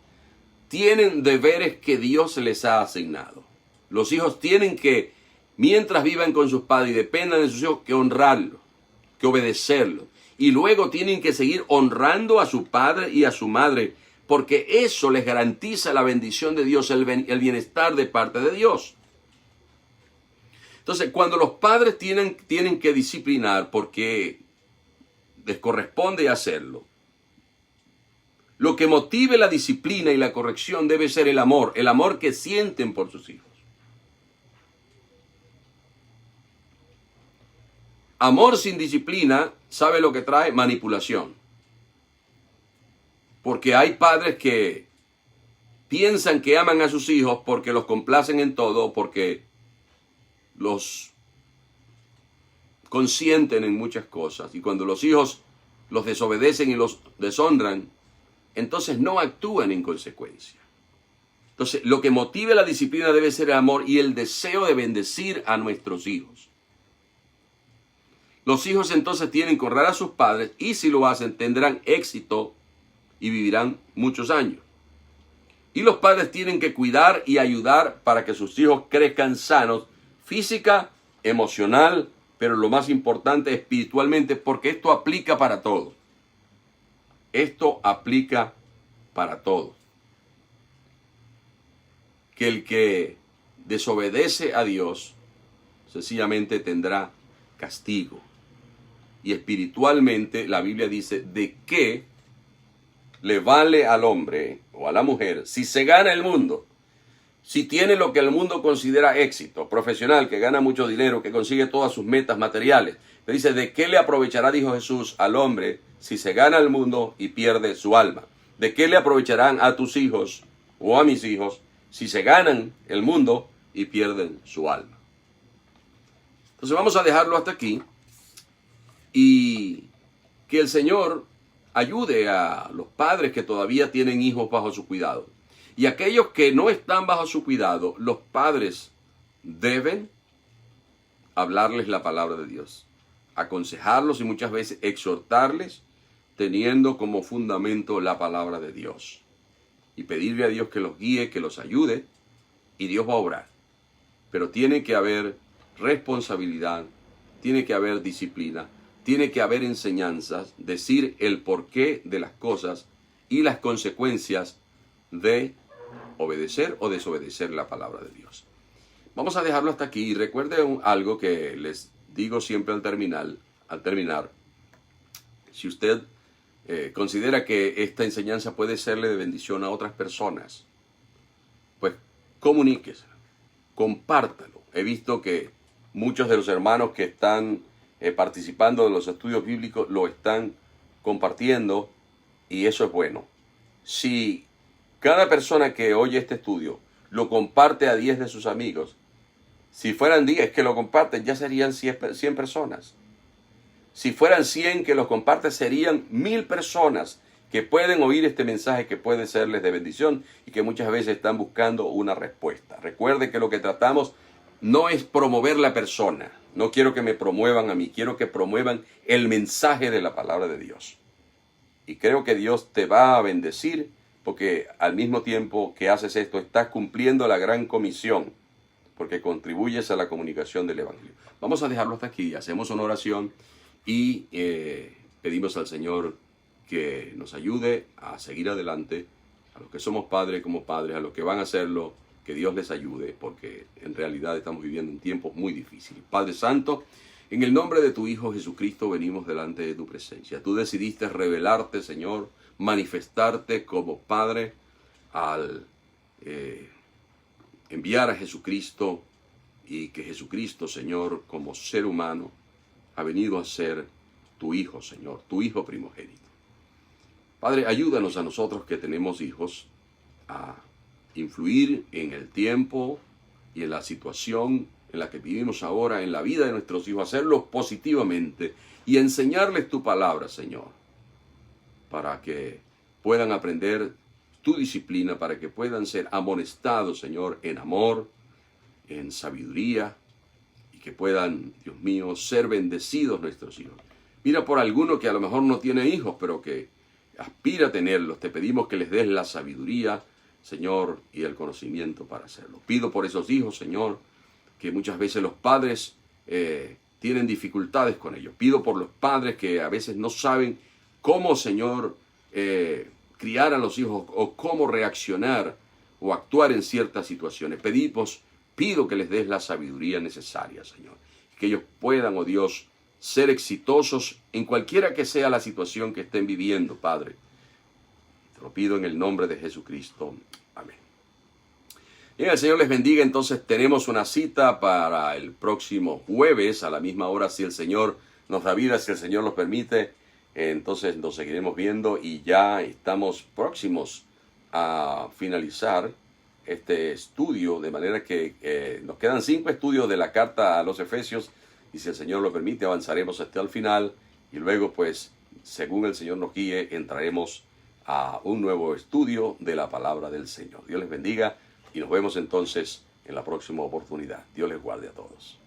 tienen deberes que Dios les ha asignado. Los hijos tienen que, mientras vivan con sus padres y dependan de sus hijos, que honrarlo, que obedecerlo. Y luego tienen que seguir honrando a su padre y a su madre, porque eso les garantiza la bendición de Dios, el bienestar de parte de Dios. Entonces, cuando los padres tienen que disciplinar porque les corresponde hacerlo, lo que motive la disciplina y la corrección debe ser el amor que sienten por sus hijos. Amor sin disciplina, ¿sabe lo que trae? Manipulación. Porque hay padres que piensan que aman a sus hijos porque los complacen en todo, porque los consienten en muchas cosas. Y cuando los hijos los desobedecen y los deshonran, entonces no actúan en consecuencia. Entonces, lo que motive la disciplina debe ser el amor y el deseo de bendecir a nuestros hijos. Los hijos entonces tienen que honrar a sus padres y si lo hacen tendrán éxito y vivirán muchos años. Y los padres tienen que cuidar y ayudar para que sus hijos crezcan sanos, física, emocional, pero lo más importante espiritualmente, porque esto aplica para todo. Esto aplica para todo. Que el que desobedece a Dios sencillamente tendrá castigo. Y espiritualmente la Biblia dice, ¿de qué le vale al hombre o a la mujer si se gana el mundo, si tiene lo que el mundo considera éxito profesional, que gana mucho dinero, que consigue todas sus metas materiales, le dice, ¿de qué le aprovechará, dijo Jesús, al hombre si se gana el mundo y pierde su alma? ¿De qué le aprovecharán a tus hijos o a mis hijos si se ganan el mundo y pierden su alma? Entonces vamos a dejarlo hasta aquí y que el Señor ayude a los padres que todavía tienen hijos bajo su cuidado. Y aquellos que no están bajo su cuidado, los padres deben hablarles la palabra de Dios, aconsejarlos y muchas veces exhortarles teniendo como fundamento la palabra de Dios. Y pedirle a Dios que los guíe, que los ayude, y Dios va a obrar. Pero tiene que haber responsabilidad, tiene que haber disciplina, tiene que haber enseñanzas, decir el porqué de las cosas y las consecuencias de obedecer o desobedecer la palabra de Dios. Vamos a dejarlo hasta aquí y recuerden algo que les digo siempre al terminar. Si usted considera que esta enseñanza puede serle de bendición a otras personas, pues comuníquese, compártalo. He visto que muchos de los hermanos que están participando de los estudios bíblicos lo están compartiendo y eso es bueno. Si cada persona que oye este estudio lo comparte a 10 de sus amigos, si fueran 10 que lo comparten, ya serían 100 personas. Si fueran 100 que lo comparten, serían 1000 personas que pueden oír este mensaje que puede serles de bendición y que muchas veces están buscando una respuesta. Recuerde que lo que tratamos no es promover la persona. No quiero que me promuevan a mí, quiero que promuevan el mensaje de la palabra de Dios. Y creo que Dios te va a bendecir porque al mismo tiempo que haces esto, estás cumpliendo la gran comisión, porque contribuyes a la comunicación del Evangelio. Vamos a dejarlo hasta aquí, hacemos una oración y pedimos al Señor que nos ayude a seguir adelante, a los que somos padres como padres, a los que van a hacerlo, que Dios les ayude, porque en realidad estamos viviendo en tiempos muy difíciles. Padre Santo, en el nombre de tu Hijo Jesucristo venimos delante de tu presencia. Tú decidiste revelarte, Señor, manifestarte como Padre al enviar a Jesucristo y que Jesucristo, Señor, como ser humano, ha venido a ser tu Hijo, Señor, tu Hijo primogénito. Padre, ayúdanos a nosotros que tenemos hijos a influir en el tiempo y en la situación en la que vivimos ahora, en la vida de nuestros hijos, hacerlo positivamente y enseñarles tu palabra, Señor, para que puedan aprender tu disciplina, para que puedan ser amonestados, Señor, en amor, en sabiduría, y que puedan, Dios mío, ser bendecidos nuestros hijos. Mira por alguno que a lo mejor no tiene hijos, pero que aspira a tenerlos. Te pedimos que les des la sabiduría, Señor, y el conocimiento para hacerlo. Pido por esos hijos, Señor, que muchas veces los padres tienen dificultades con ellos. Pido por los padres que a veces no saben cómo, Señor, criar a los hijos o cómo reaccionar o actuar en ciertas situaciones. Pido que les des la sabiduría necesaria, Señor. Que ellos puedan, oh Dios, ser exitosos en cualquiera que sea la situación que estén viviendo, Padre. Te lo pido en el nombre de Jesucristo. Amén. Bien, el Señor les bendiga. Entonces tenemos una cita para el próximo jueves a la misma hora, si el Señor nos da vida, si el Señor nos permite. Entonces nos seguiremos viendo y ya estamos próximos a finalizar este estudio, de manera que nos quedan 5 estudios de la carta a los Efesios y si el Señor lo permite avanzaremos hasta el final y luego pues según el Señor nos guíe entraremos a un nuevo estudio de la palabra del Señor. Dios les bendiga y nos vemos entonces en la próxima oportunidad. Dios les guarde a todos.